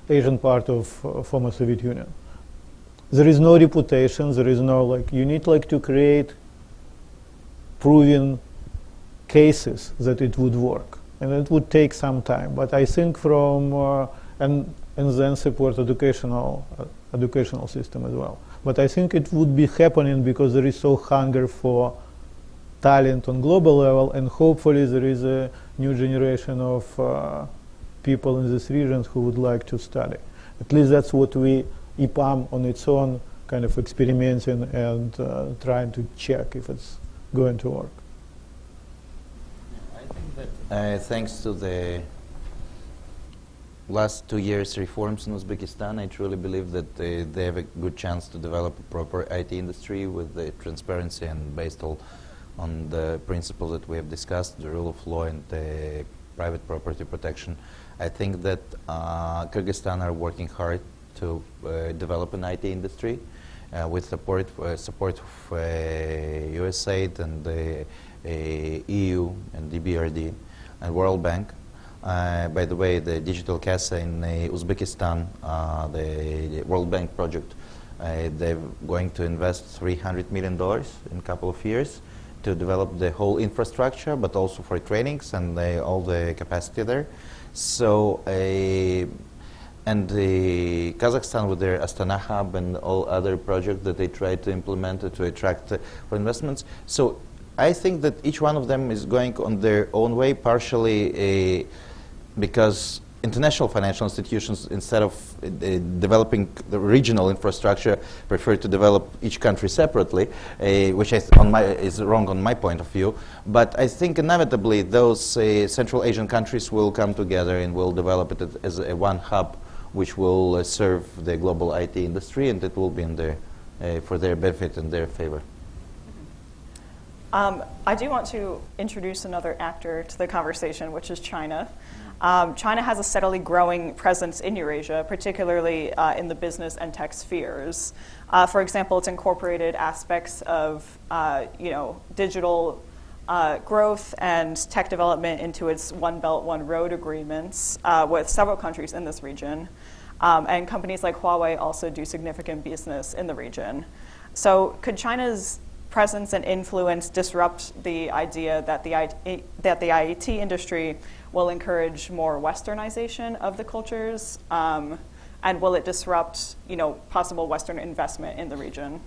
Asian part of former Soviet Union. There is no reputation. There is no you need to create proven cases that it would work, and it would take some time. But I think and then support educational system as well. But I think it would be happening because there is so hunger for talent on global level, and hopefully there is a new generation of people in this region who would like to study. At least that's what EPAM on its own kind of experimenting and trying to check if it's going to work. I think that thanks to the last 2 years reforms in Uzbekistan, I truly believe that they have a good chance to develop a proper IT industry with the transparency and based on the principles that we have discussed, the rule of law and the private property protection. I think that Kyrgyzstan are working hard to develop an IT industry with support of USAID and the EU and the BRD and World Bank. By the way, the digital casa in Uzbekistan, the World Bank project, they're going to invest $300 million in a couple of years to develop the whole infrastructure, but also for trainings and all the capacity there. So, and the Kazakhstan with their Astana Hub and all other projects that they try to implement to attract for investments. So I think that each one of them is going on their own way, partially because international financial institutions, instead of developing the regional infrastructure, prefer to develop each country separately, which is wrong on my point of view. But I think inevitably those Central Asian countries will come together and will develop it as a one hub, which will serve the global IT industry, and it will be in their, for their benefit and their favor. I do want to introduce another actor to the conversation, which is China. China has a steadily growing presence in Eurasia, particularly in the business and tech spheres. For example, it's incorporated aspects of digital growth and tech development into its One Belt, One Road agreements with several countries in this region. And companies like Huawei also do significant business in the region. So could China's presence and influence disrupt the idea that the IT industry will encourage more westernization of the cultures, and will it disrupt, possible Western investment in the region?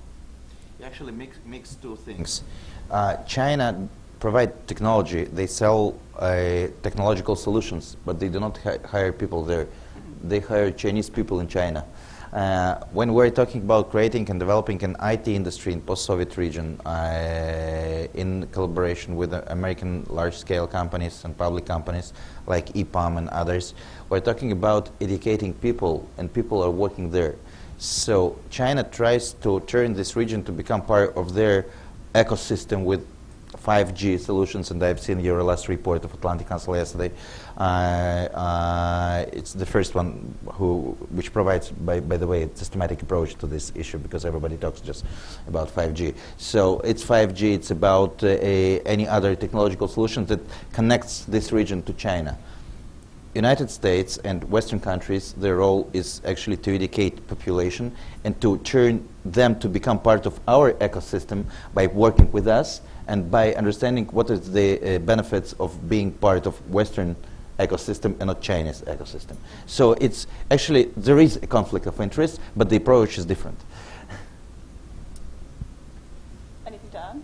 You actually mix two things. China provide technology; they sell technological solutions, but they do not hire people there. They hire Chinese people in China. When we're talking about creating and developing an IT industry in post-Soviet region in collaboration with American large-scale companies and public companies like EPAM and others, we're talking about educating people, and people are working there. So China tries to turn this region to become part of their ecosystem with 5G solutions, and I've seen your last report of Atlantic Council yesterday. It's the first one which provides, by the way, a systematic approach to this issue, because everybody talks just about 5G. So it's 5G, it's about any other technological solution that connects this region to China. United States and Western countries, their role is actually to educate population and to turn them to become part of our ecosystem by working with us and by understanding what is the benefits of being part of Western ecosystem and not Chinese ecosystem. So it's actually, there is a conflict of interest, but the approach is different. Anything to add?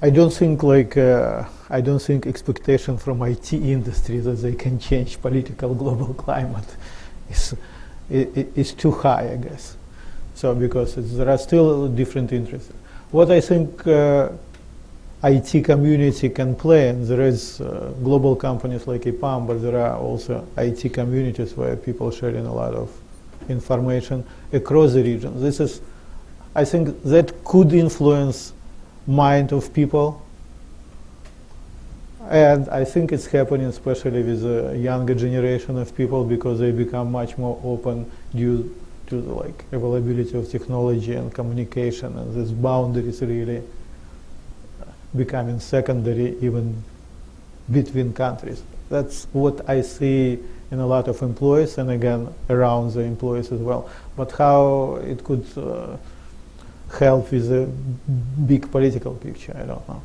I don't think expectation from IT industry that they can change political global climate is too high, I guess. So because there are still different interests. What I think IT community can play, and there is global companies like EPAM, but there are also IT communities where people sharing a lot of information across the region. This is, I think, that could influence mind of people, and I think it's happening especially with the younger generation of people because they become much more open due to the availability of technology and communication, and these boundaries really becoming secondary even between countries. That's what I see in a lot of employees, and again around the employees as well. But how it could help with the big political picture, I don't know.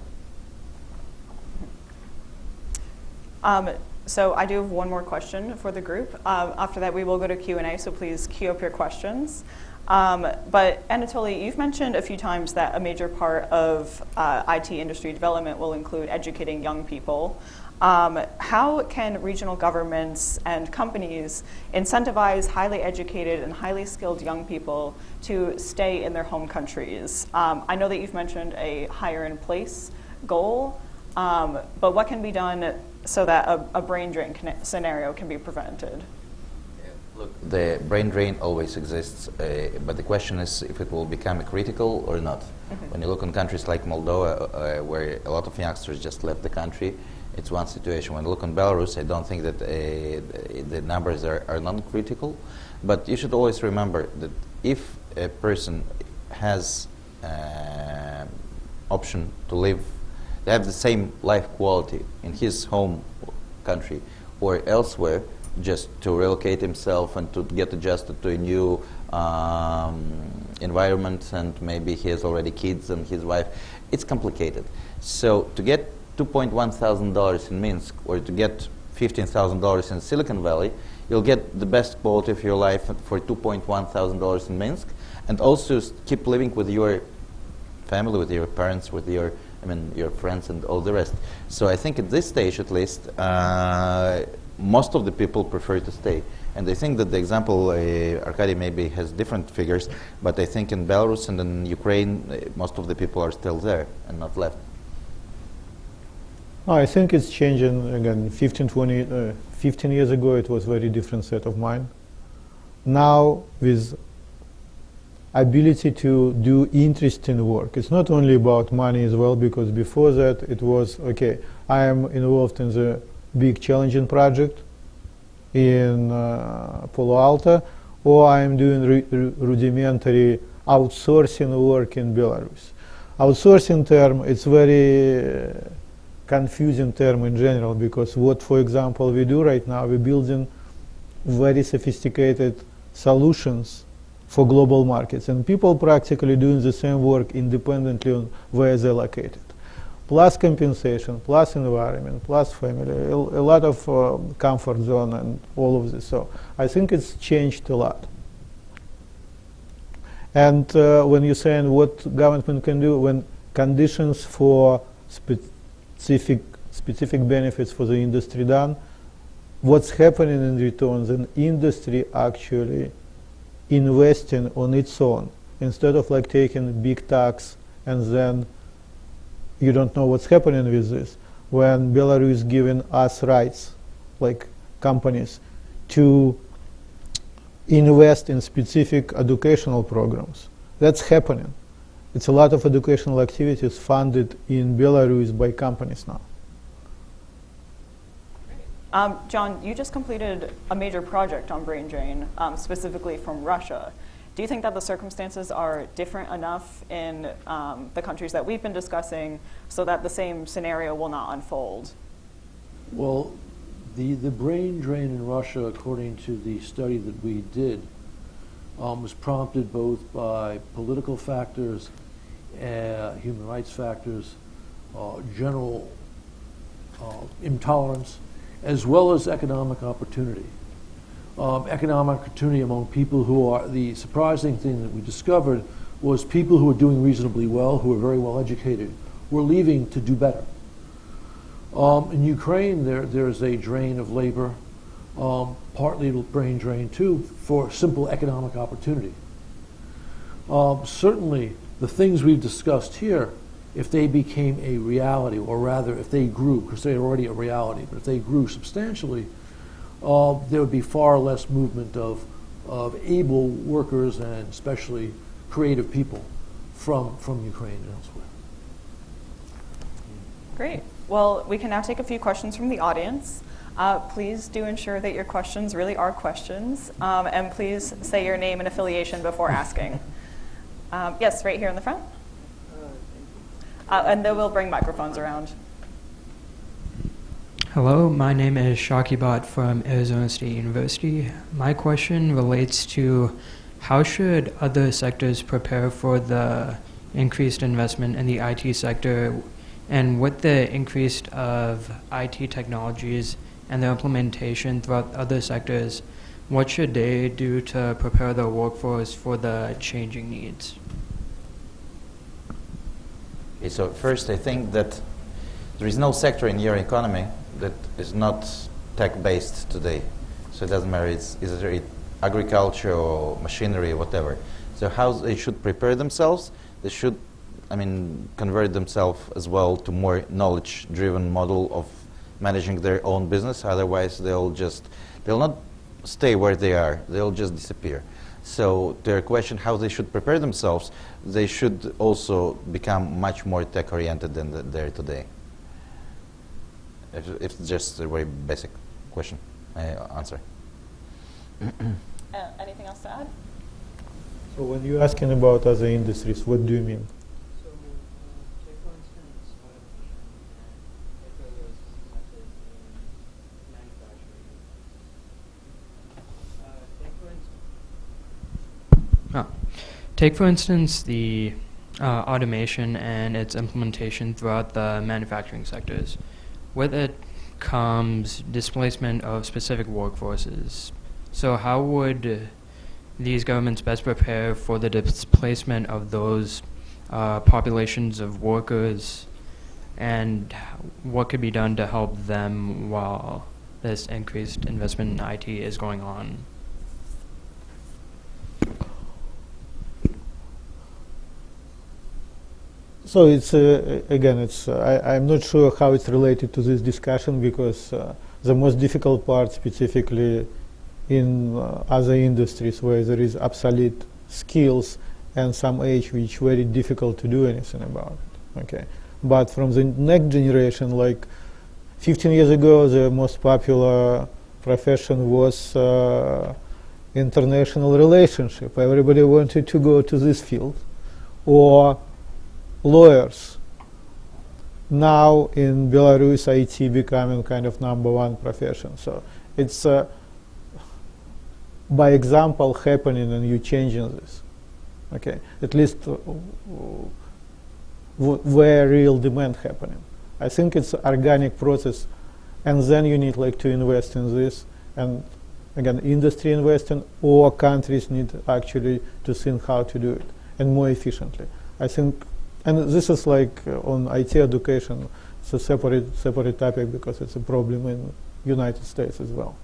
So I do have one more question for the group. After that, we will go to Q&A, so please queue up your questions. But Anatoly, you've mentioned a few times that a major part of IT industry development will include educating young people. How can regional governments and companies incentivize highly educated and highly skilled young people to stay in their home countries? I know that you've mentioned a hire in place goal, but what can be done so that a brain drain scenario can be prevented? Look, the brain drain always exists, but the question is if it will become critical or not. Mm-hmm. When you look on countries like Moldova, where a lot of youngsters just left the country, it's one situation. When you look on Belarus, I don't think that the numbers are non-critical, but you should always remember that if a person has option to live, to have the same life quality in his home country or elsewhere, just to relocate himself and to get adjusted to a new environment, and maybe he has already kids and his wife, it's complicated. So to get $2,100 in Minsk or to get $15,000 in Silicon Valley, you'll get the best quality of your life for $2,100 in Minsk, and also keep living with your family, with your parents, with your friends and all the rest. So I think at this stage, at least, most of the people prefer to stay. And I think that the example, Arkady maybe has different figures, but I think in Belarus and in Ukraine, most of the people are still there and not left. I think it's changing again. 15 years ago, it was a very different set of mind. Now, with ability to do interesting work, it's not only about money as well, because before that, it was, okay, I am involved in the big challenging project in Palo Alto, or I am doing rudimentary outsourcing work in Belarus. Outsourcing term, it's very confusing term in general, because what, for example, we do right now, we're building very sophisticated solutions for global markets, and people practically doing the same work independently on where they're located. Plus compensation, plus environment, plus family, a lot of comfort zone and all of this. So I think it's changed a lot. And when you're saying what government can do, when conditions for specific benefits for the industry done, what's happening in return, the industry actually investing on its own, instead of like taking big tax and then you don't know what's happening with this. When Belarus is giving us rights, like companies, to invest in specific educational programs, that's happening. It's a lot of educational activities funded in Belarus by companies now. John, you just completed a major project on brain drain, specifically from Russia. Do you think that the circumstances are different enough in the countries that we've been discussing so that the same scenario will not unfold? Well, the brain drain in Russia, according to the study that we did, was prompted both by political factors, human rights factors, general intolerance, as well as economic opportunity. Economic opportunity among people who are, the surprising thing that we discovered was people who were doing reasonably well, who were very well educated, were leaving to do better. In Ukraine, there's a drain of labor, partly brain drain too, for simple economic opportunity. Certainly, the things we've discussed here, if they became a reality, or rather, if they grew, because they're already a reality, but if they grew substantially, there would be far less movement of able workers and especially creative people from Ukraine and elsewhere. Great. Well, we can now take a few questions from the audience. Please do ensure that your questions really are questions, and please say your name and affiliation before asking. Yes, right here in the front. And then we'll bring microphones around. Hello, my name is Shakibat from Arizona State University. My question relates to how should other sectors prepare for the increased investment in the IT sector, and with the increase of IT technologies and their implementation throughout other sectors, what should they do to prepare their workforce for the changing needs? Okay, so first, I think that there is no sector in your economy that is not tech-based today. So it doesn't matter, is it agriculture or machinery or whatever. So how they should prepare themselves? They should, convert themselves as well to more knowledge-driven model of managing their own business. Otherwise, they'll not stay where they are. They'll just disappear. So their question, how they should prepare themselves, they should also become much more tech-oriented than they're today. If it's just a very basic question, answer. Anything else to add? So when you're asking about other industries, what do you mean? So, take for instance, automation and manufacturing. Take for instance the automation and its implementation throughout the manufacturing sectors. With it comes displacement of specific workforces. So how would these governments best prepare for the displacement of those populations of workers, and what could be done to help them while this increased investment in IT is going on? So it's again, I'm not sure how it's related to this discussion, because the most difficult part, specifically in other industries where there is obsolete skills and some age which very difficult to do anything about it. Okay, but from the next generation, like 15 years ago, the most popular profession was international relationship. Everybody wanted to go to this field, or lawyers. Now in Belarus, IT becoming kind of #1 profession. So it's by example happening, and you changing this. Okay, at least where real demand happening. I think it's organic process, and then you need to invest in this, and again, industry investing, or countries need actually to think how to do it, and more efficiently. I think. And this is on IT education, it's a separate topic, because it's a problem in United States as well.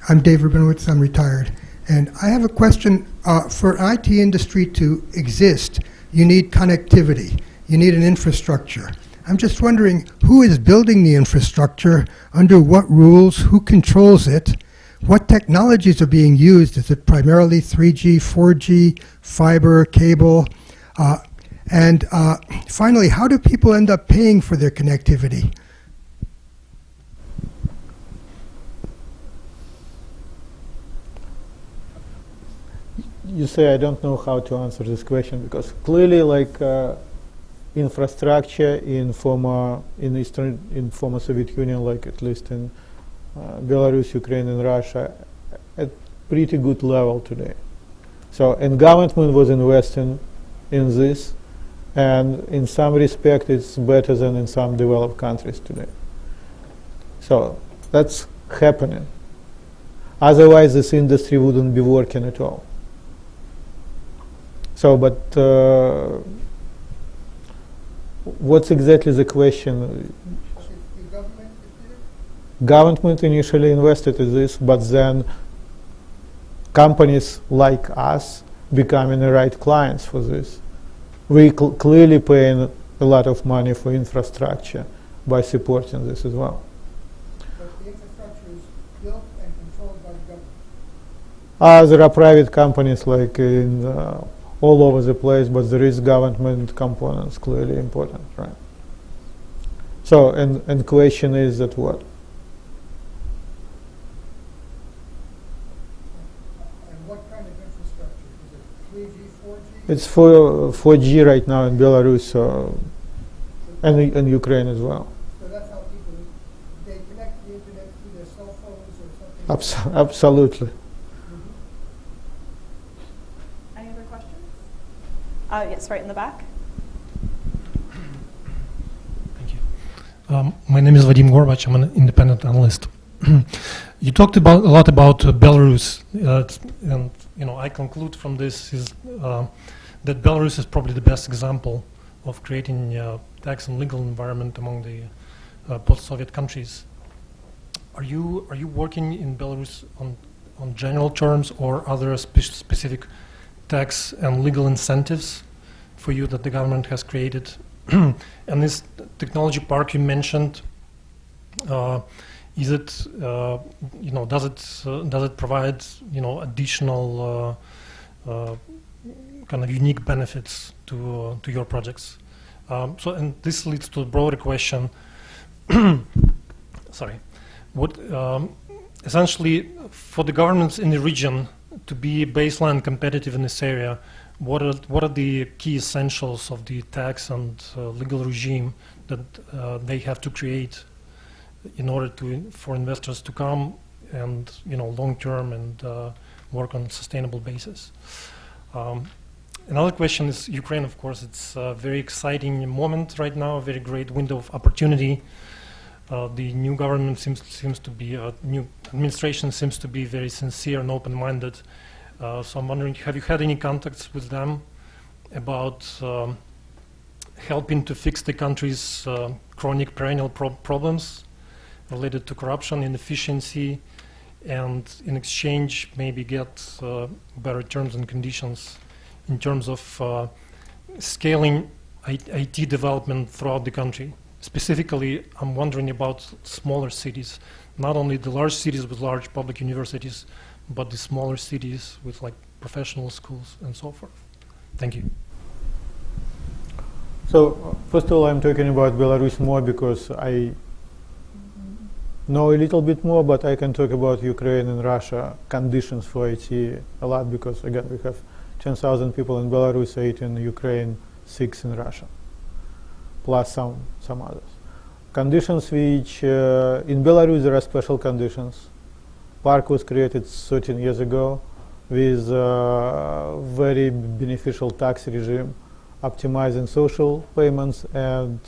I'm Dave Rabinowitz, I'm retired. And I have a question. For IT industry to exist, you need connectivity, you need an infrastructure. I'm just wondering, who is building the infrastructure, under what rules, who controls it, what technologies are being used? Is it primarily 3G, 4G, fiber, cable? And finally, how do people end up paying for their connectivity? You say I don't know how to answer this question, because clearly infrastructure in former Soviet Union, at least in Belarus, Ukraine, and Russia, at pretty good level today. So, and government was investing in this, and in some respect it's better than in some developed countries today. So that's happening. Otherwise this industry wouldn't be working at all. So, but what's exactly the question? Should the government government initially invested in this, but then companies like us becoming the right clients for this. We clearly paying a lot of money for infrastructure by supporting this as well. But the infrastructure is built and controlled by the government. There are private companies like in all over the place, but there is government components clearly important, right? So, and question is that what? And what kind of infrastructure? Is it 3G, 4G? It's for 4G right now in Belarus and in Ukraine as well. So that's how people, they connect to the internet through their cell phones or something? Absolutely. Any other questions? Yes, right in the back. Thank you. My name is Vadim Gorbach. I'm an independent analyst. You talked a lot about Belarus, and I conclude from this is that Belarus is probably the best example of creating a tax and legal environment among the post-Soviet countries. Are you working in Belarus on general terms, or other specific tax and legal incentives for you that the government has created? And this technology park you mentioned, is it does it provide additional kind of unique benefits to your projects? And this leads to a broader question. Sorry, what essentially for the governments in the region to be baseline competitive in this area, what are the key essentials of the tax and legal regime that they have to create in order for investors to come and long term and work on a sustainable basis? Another question is Ukraine. Of course, it's a very exciting moment right now, a very great window of opportunity. The new government seems to be new administration seems to be very sincere and open-minded. So I'm wondering, have you had any contacts with them about helping to fix the country's chronic perennial problems related to corruption, inefficiency, and in exchange maybe get better terms and conditions in terms of scaling IT development throughout the country? Specifically, I'm wondering about smaller cities, not only the large cities with large public universities, but the smaller cities with like professional schools and so forth. Thank you. So first of all, I'm talking about Belarus more because I know a little bit more, but I can talk about Ukraine and Russia conditions for IT a lot because again, we have 10,000 people in Belarus, 8 in Ukraine, 6 in Russia, plus some others. Conditions which, in Belarus there are special conditions. Park was created 13 years ago with very beneficial tax regime, optimizing social payments and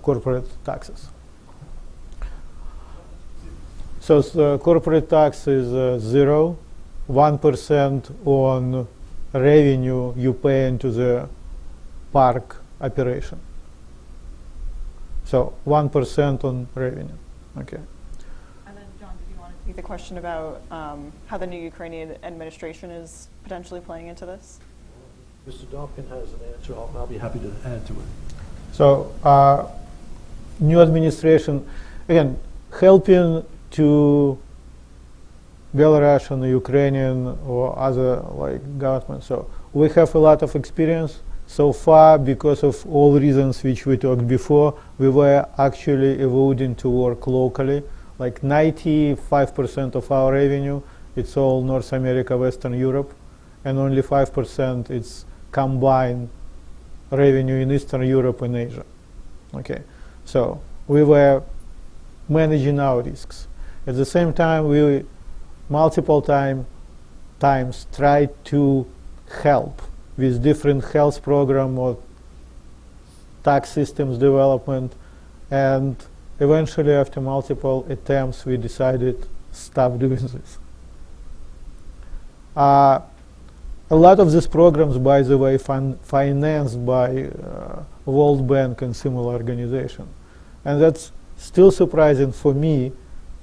corporate taxes. So corporate tax is 0, 1% on revenue you pay into the park operation. So 1% on revenue. Okay. And then, John, did you want to take the question about how the new Ukrainian administration is potentially playing into this? Mr. Dawkin has an answer. I'll be happy to add to it. So new administration, again, helping to Belarusian, Ukrainian, or other like governments. So we have a lot of experience so far because of all reasons which we talked before. We were actually avoiding to work locally. Like 95% of our revenue, it's all North America, Western Europe, and only 5% it's combined revenue in Eastern Europe and Asia. Okay, so we were managing our risks. At the same time, we multiple times tried to help with different health program or tax systems development, and eventually after multiple attempts we decided stop doing this. A lot of these programs, by the way, financed by World Bank and similar organizations, and that's still surprising for me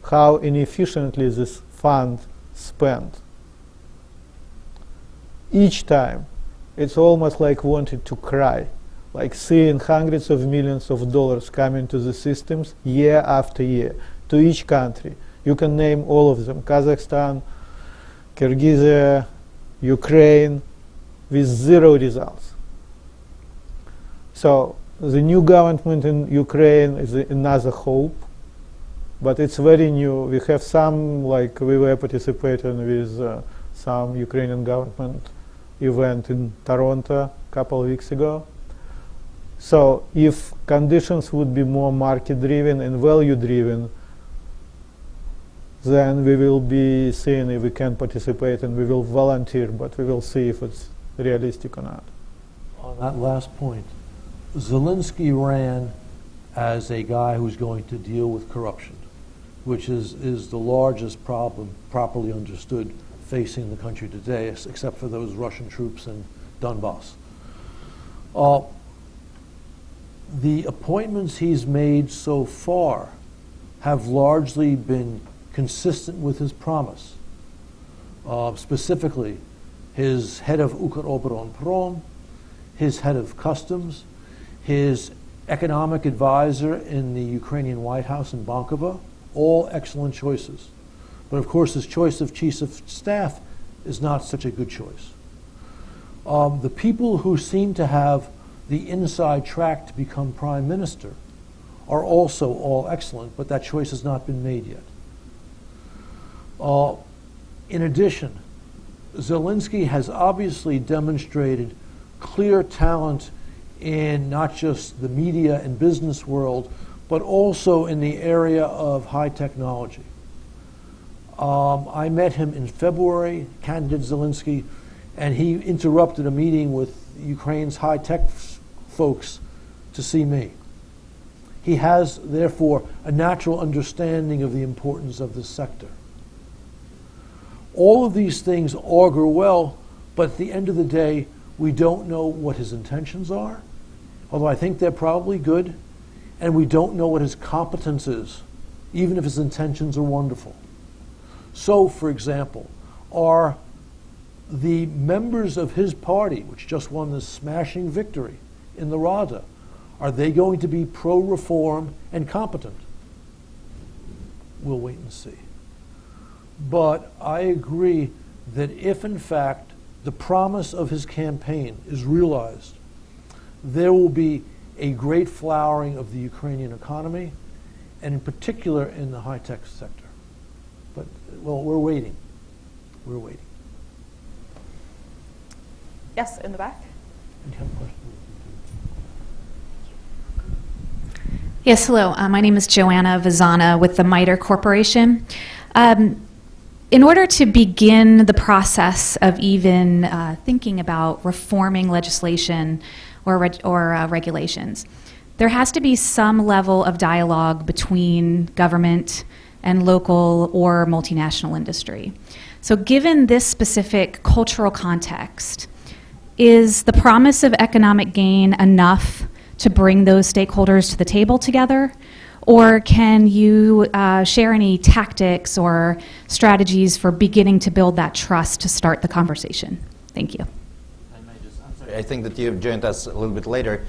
how inefficiently this fund spent. Each time, it's almost like wanting to cry, like seeing hundreds of millions of dollars coming to the systems year after year, to each country. You can name all of them: Kazakhstan, Kyrgyzstan, Ukraine, with zero results. So the new government in Ukraine is another hope, but it's very new. We have some, like we were participating with some Ukrainian government event in Toronto a couple of weeks ago. So if conditions would be more market-driven and value-driven, then we will be seeing if we can participate, and we will volunteer, but we will see if it's realistic or not. On that last point, Zelensky ran as a guy who's going to deal with corruption, which is the largest problem, properly understood, facing the country today, except for those Russian troops in Donbass. The appointments he's made so far have largely been consistent with his promise. Specifically, his head of Ukроборонпром, his head of customs, his economic advisor in the Ukrainian White House in Bankova, all excellent choices. But of course, his choice of chief of staff is not such a good choice. The people who seem to have the inside track to become prime minister are also all excellent, but that choice has not been made yet. In addition, Zelensky has obviously demonstrated clear talent in not just the media and business world, but also in the area of high technology. I met him in February, candidate Zelensky, and he interrupted a meeting with Ukraine's high-tech folks to see me. He has, therefore, a natural understanding of the importance of this sector. All of these things augur well, but at the end of the day, we don't know what his intentions are, although I think they're probably good, and we don't know what his competence is, even if his intentions are wonderful. So, for example, are the members of his party, which just won this smashing victory in the Rada, are they going to be pro-reform and competent? We'll wait and see. But I agree that if, in fact, the promise of his campaign is realized, there will be a great flowering of the Ukrainian economy, and in particular in the high-tech sector. But, well, we're waiting. We're waiting. Yes, in the back. You have a question? Yes, hello. My name is Joanna Vazana with the MITRE Corporation. In order to begin the process of even thinking about reforming legislation or regulations, there has to be some level of dialogue between government and local or multinational industry. So given this specific cultural context, is the promise of economic gain enough to bring those stakeholders to the table together? Or can you share any tactics or strategies for beginning to build that trust to start the conversation? Thank you. I think that you've joined us a little bit later.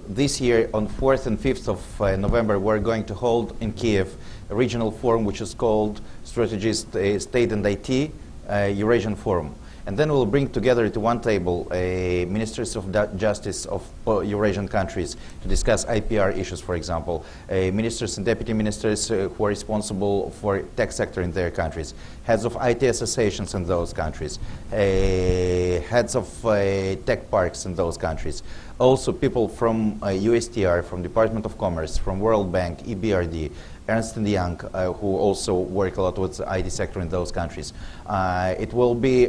This year, on 4th and 5th of November, we're going to hold in Kiev a regional forum which is called Strategist State and IT Eurasian Forum. And then we'll bring together to one table ministers of justice of Eurasian countries to discuss IPR issues, for example, ministers and deputy ministers who are responsible for tech sector in their countries, heads of IT associations in those countries, heads of tech parks in those countries. Also people from USTR, from Department of Commerce, from World Bank, EBRD, Ernst & Young, who also work a lot with the IT sector in those countries. It will be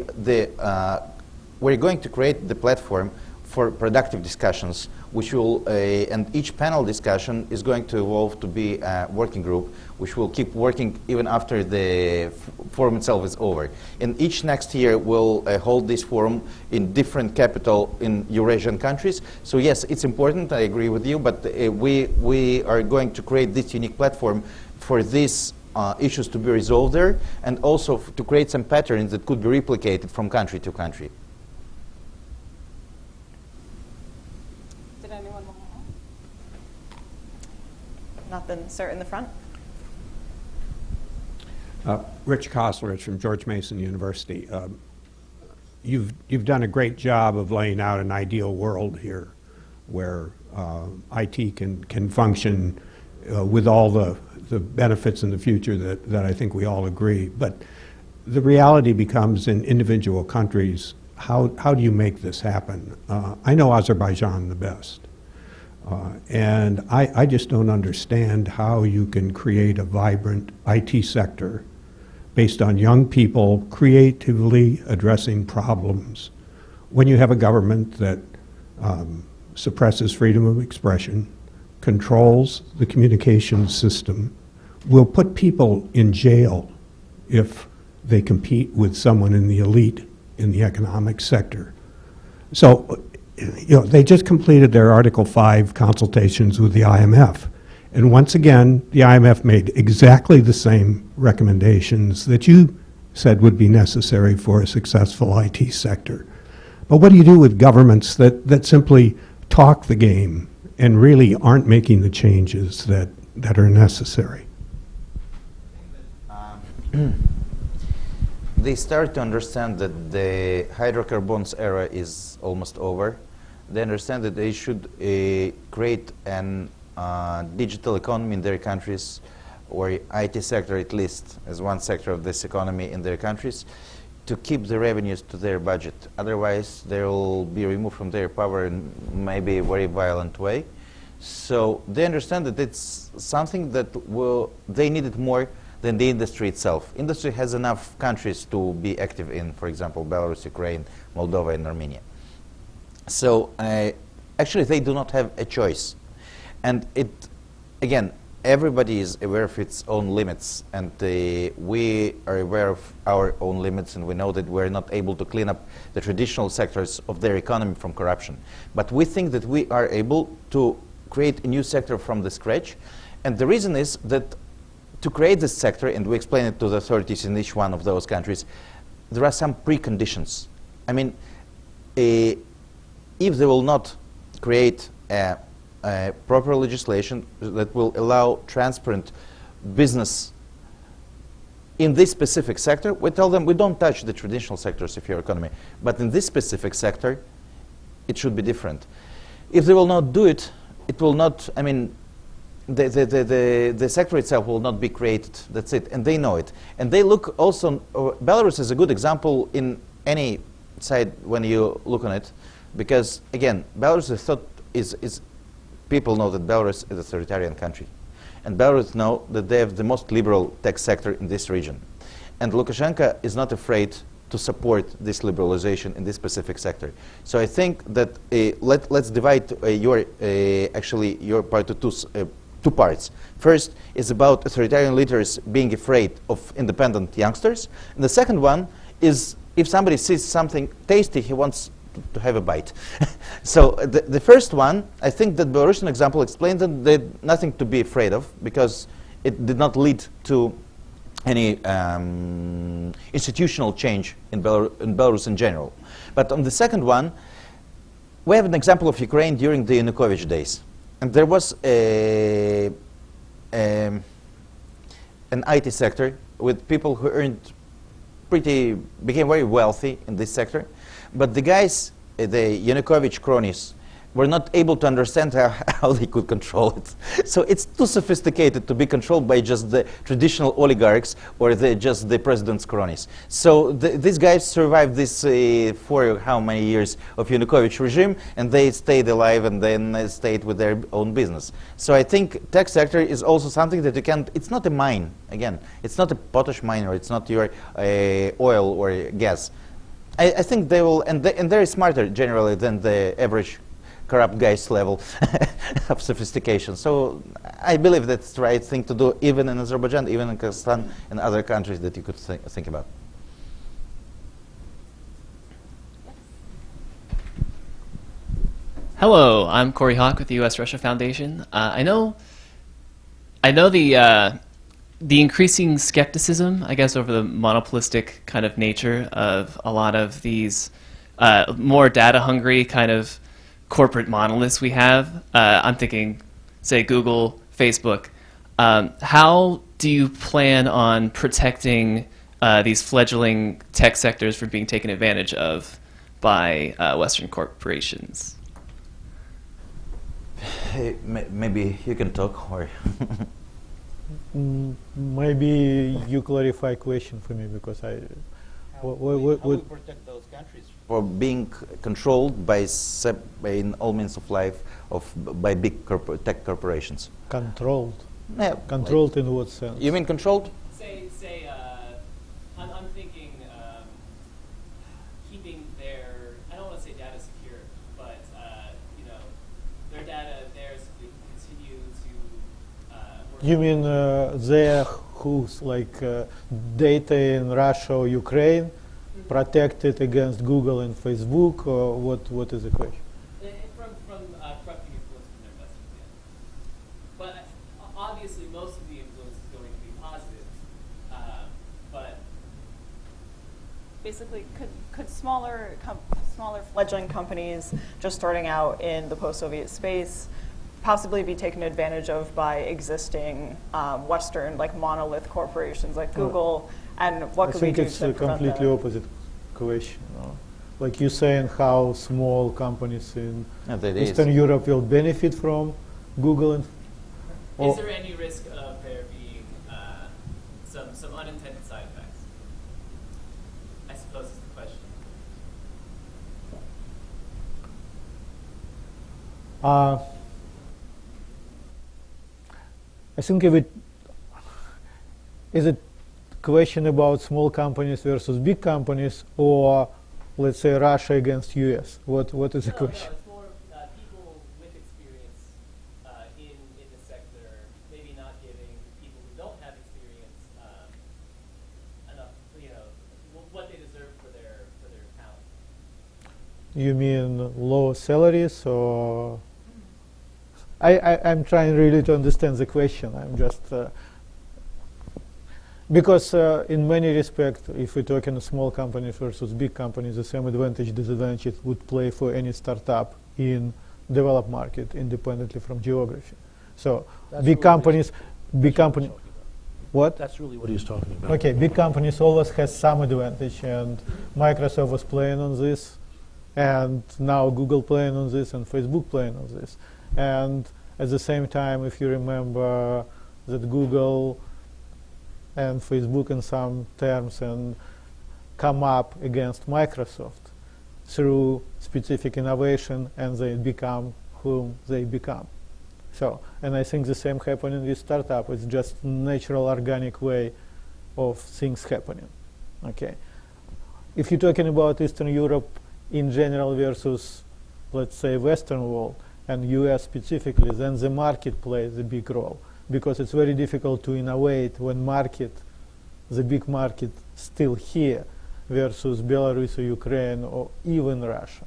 we're going to create the platform for productive discussions, which will, and each panel discussion is going to evolve to be a working group, which will keep working even after the forum itself is over. And each next year we'll hold this forum in different capital in Eurasian countries. So yes, it's important, I agree with you, but we are going to create this unique platform for these issues to be resolved there, and also to create some patterns that could be replicated from country to country. Did anyone want to add? Nothing, sir, in the front. Rich Koslerich from George Mason University. You've done a great job of laying out an ideal world here where IT can function with all the benefits in the future that I think we all agree. But the reality becomes in individual countries, how do you make this happen? I know Azerbaijan the best. And I just don't understand how you can create a vibrant IT sector based on young people creatively addressing problems when you have a government that suppresses freedom of expression, controls the communications system, will put people in jail if they compete with someone in the elite in the economic sector. So, they just completed their Article 5 consultations with the IMF. And once again, the IMF made exactly the same recommendations that you said would be necessary for a successful IT sector. But what do you do with governments that simply talk the game and really aren't making the changes that are necessary? They start to understand that the hydrocarbons era is almost over. They understand that they should create an digital economy in their countries, or IT sector at least as one sector of this economy in their countries, to keep the revenues to their budget. Otherwise, they will be removed from their power in maybe a very violent way. So they understand that it's something that they need it more than the industry itself. Industry has enough countries to be active in, for example, Belarus, Ukraine, Moldova, and Armenia. So actually, they do not have a choice. And again, everybody is aware of its own limits, and we are aware of our own limits, and we know that we're not able to clean up the traditional sectors of their economy from corruption. But we think that we are able to create a new sector from the scratch, and the reason is that to create this sector, and we explain it to the authorities in each one of those countries, there are some preconditions. I mean, if they will not create a proper legislation that will allow transparent business in this specific sector, we tell them we don't touch the traditional sectors of your economy, but in this specific sector, it should be different. If they will not do it, it will not, I mean, the sector itself will not be created. That's it, and they know it. And they look also, Belarus is a good example in any side when you look on it, because again, Belarus is people know that Belarus is a authoritarian country. And Belarus know that they have the most liberal tech sector in this region. And Lukashenko is not afraid to support this liberalization in this specific sector. So I think that let's divide your part to two parts. First is about authoritarian leaders being afraid of independent youngsters. And the second one is if somebody sees something tasty, he wants to have a bite. So the first one, I think that Belarusian example explained that there's nothing to be afraid of, because it did not lead to any institutional change in Belarus in general. But on the second one, we have an example of Ukraine during the Yanukovych days. And there was an IT sector with people who became very wealthy in this sector. But the guys, the Yanukovych cronies, were not able to understand how they could control it. So it's too sophisticated to be controlled by just the traditional oligarchs or just the president's cronies. So these guys survived this for how many years of Yanukovych regime, and they stayed alive and then stayed with their own business. So I think tech sector is also something that you can't, it's not a mine, again. It's not a potash mine, or it's not your oil or gas. I think they will, and they're smarter generally than the average corrupt guy's level of sophistication. So I believe that's the right thing to do, even in Azerbaijan, even in Kazakhstan, and other countries that you could think about. Hello, I'm Corey Hawk with the U.S.-Russia Foundation. I know the the increasing skepticism, I guess, over the monopolistic kind of nature of a lot of these more data-hungry kind of corporate monoliths we have. I'm thinking, say, Google, Facebook. How do you plan on protecting these fledgling tech sectors from being taken advantage of by Western corporations? Hey, maybe you can talk, or Maybe you clarify question for me, because I. how we protect those countries for being controlled by in all means of life by big tech corporations? Controlled. Yeah, Controlled in what sense? you mean controlled? Say, I'm thinking keeping their, I don't want to say data secure, but their data theirs so they can continue to work. You mean there whose data in Russia or Ukraine protected against Google and Facebook, or what is the question? From corrupting influence from their investors, yeah. But obviously most of the influence is going to be positive, but Basically, could smaller fledgling companies just starting out in the post-Soviet space possibly be taken advantage of by existing Western monolith corporations like Google? And what could we do to I think it's a prevent completely that? opposite question. Like you're saying, how small companies in Eastern Europe will benefit from Google and. is there any risk of there being some unintended side effects? I suppose is the question. I think is it question about small companies versus big companies, or let's say Russia against US? What is the question? No, it's more people with experience in the sector, maybe not giving people who don't have experience enough, what they deserve for their talent. You mean low salaries, or? I'm trying really to understand the question. I'm just because in many respects, if we're talking small companies versus big companies, the same advantage disadvantage would play for any startup in developed market, independently from geography. So big companies. What? That's really what he's talking about. Okay, big companies always has some advantage, and Microsoft was playing on this, and now Google playing on this, and Facebook playing on this. And at the same time, if you remember that Google and Facebook in some terms and come up against Microsoft through specific innovation, and they become whom they become. So, and I think the same happening with startup. It's just natural, organic way of things happening. Okay. If you're talking about Eastern Europe in general versus, let's say, Western world, and US specifically, then the market plays a big role, because it's very difficult to innovate when the big market still here versus Belarus or Ukraine or even Russia.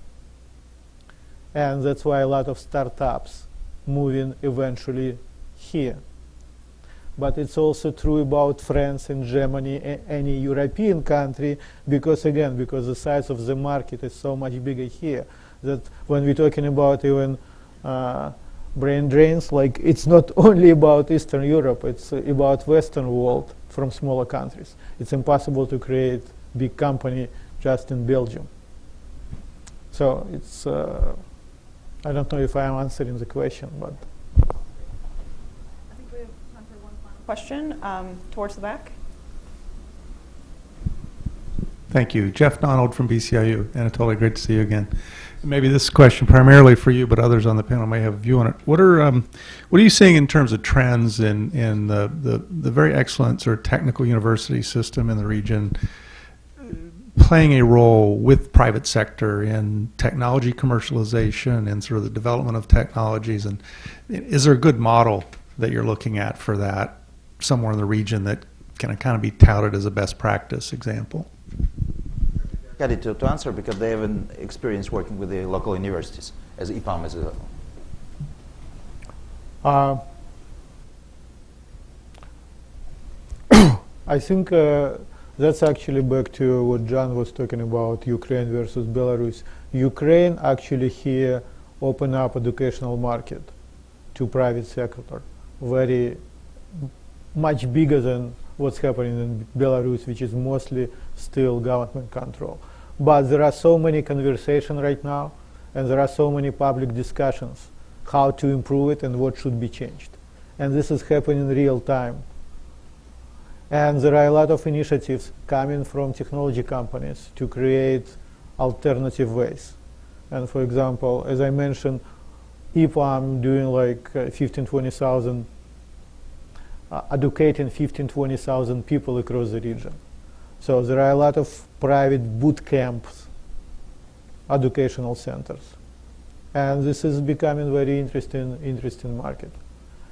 And that's why a lot of startups moving eventually here. But it's also true about France and Germany, any European country, because again, because the size of the market is so much bigger here, that when we're talking about even brain drains, it's not only about Eastern Europe, it's about Western world from smaller countries. It's impossible to create big company just in Belgium. So it's, I don't know if I'm answering the question, but. I think we have time for one final question towards the back. Thank you. Jeff Donald from BCIU. Anatoly, great to see you again. Maybe this question primarily for you, but others on the panel may have a view on it. What are you seeing in terms of trends in the very excellent sort of technical university system in the region playing a role with private sector in technology commercialization and sort of the development of technologies? And is there a good model that you're looking at for that somewhere in the region that can kind of be touted as a best practice example? Got it to answer, because they have an experience working with the local universities as EPAM as I think that's actually back to what John was talking about, Ukraine versus Belarus. Ukraine actually here open up educational market to private sector, very much bigger than what's happening in Belarus, which is mostly still government control. But there are so many conversations right now, and there are so many public discussions how to improve it and what should be changed. And this is happening in real time. And there are a lot of initiatives coming from technology companies to create alternative ways. And for example, as I mentioned, EPAM doing like 20,000, educating 20,000 people across the region. So there are a lot of private boot camps, educational centers. And this is becoming very interesting market.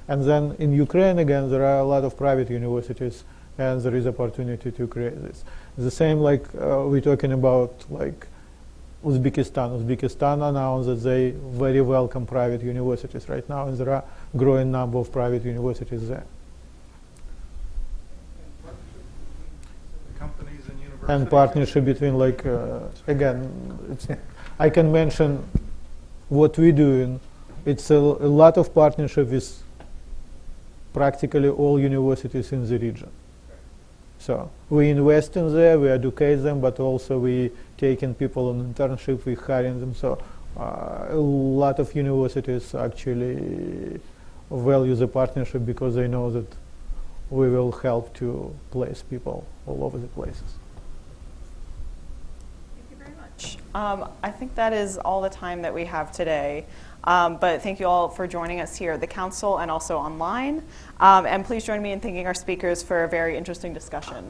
And then in Ukraine, again, there are a lot of private universities, and there is opportunity to create this. The same like we're talking about like Uzbekistan. Uzbekistan announced that they very welcome private universities right now, and there are growing number of private universities there. Companies and universities. And partnership between like, again, I can mention what we're doing. It's a lot of partnership with practically all universities in the region. So we invest in there, we educate them, but also we taking people on internship, we hiring them. So a lot of universities actually value the partnership because they know that we will help to place people all over the places. Thank you very much. I think that is all the time that we have today. But thank you all for joining us here at the Council and also online. And please join me in thanking our speakers for a very interesting discussion.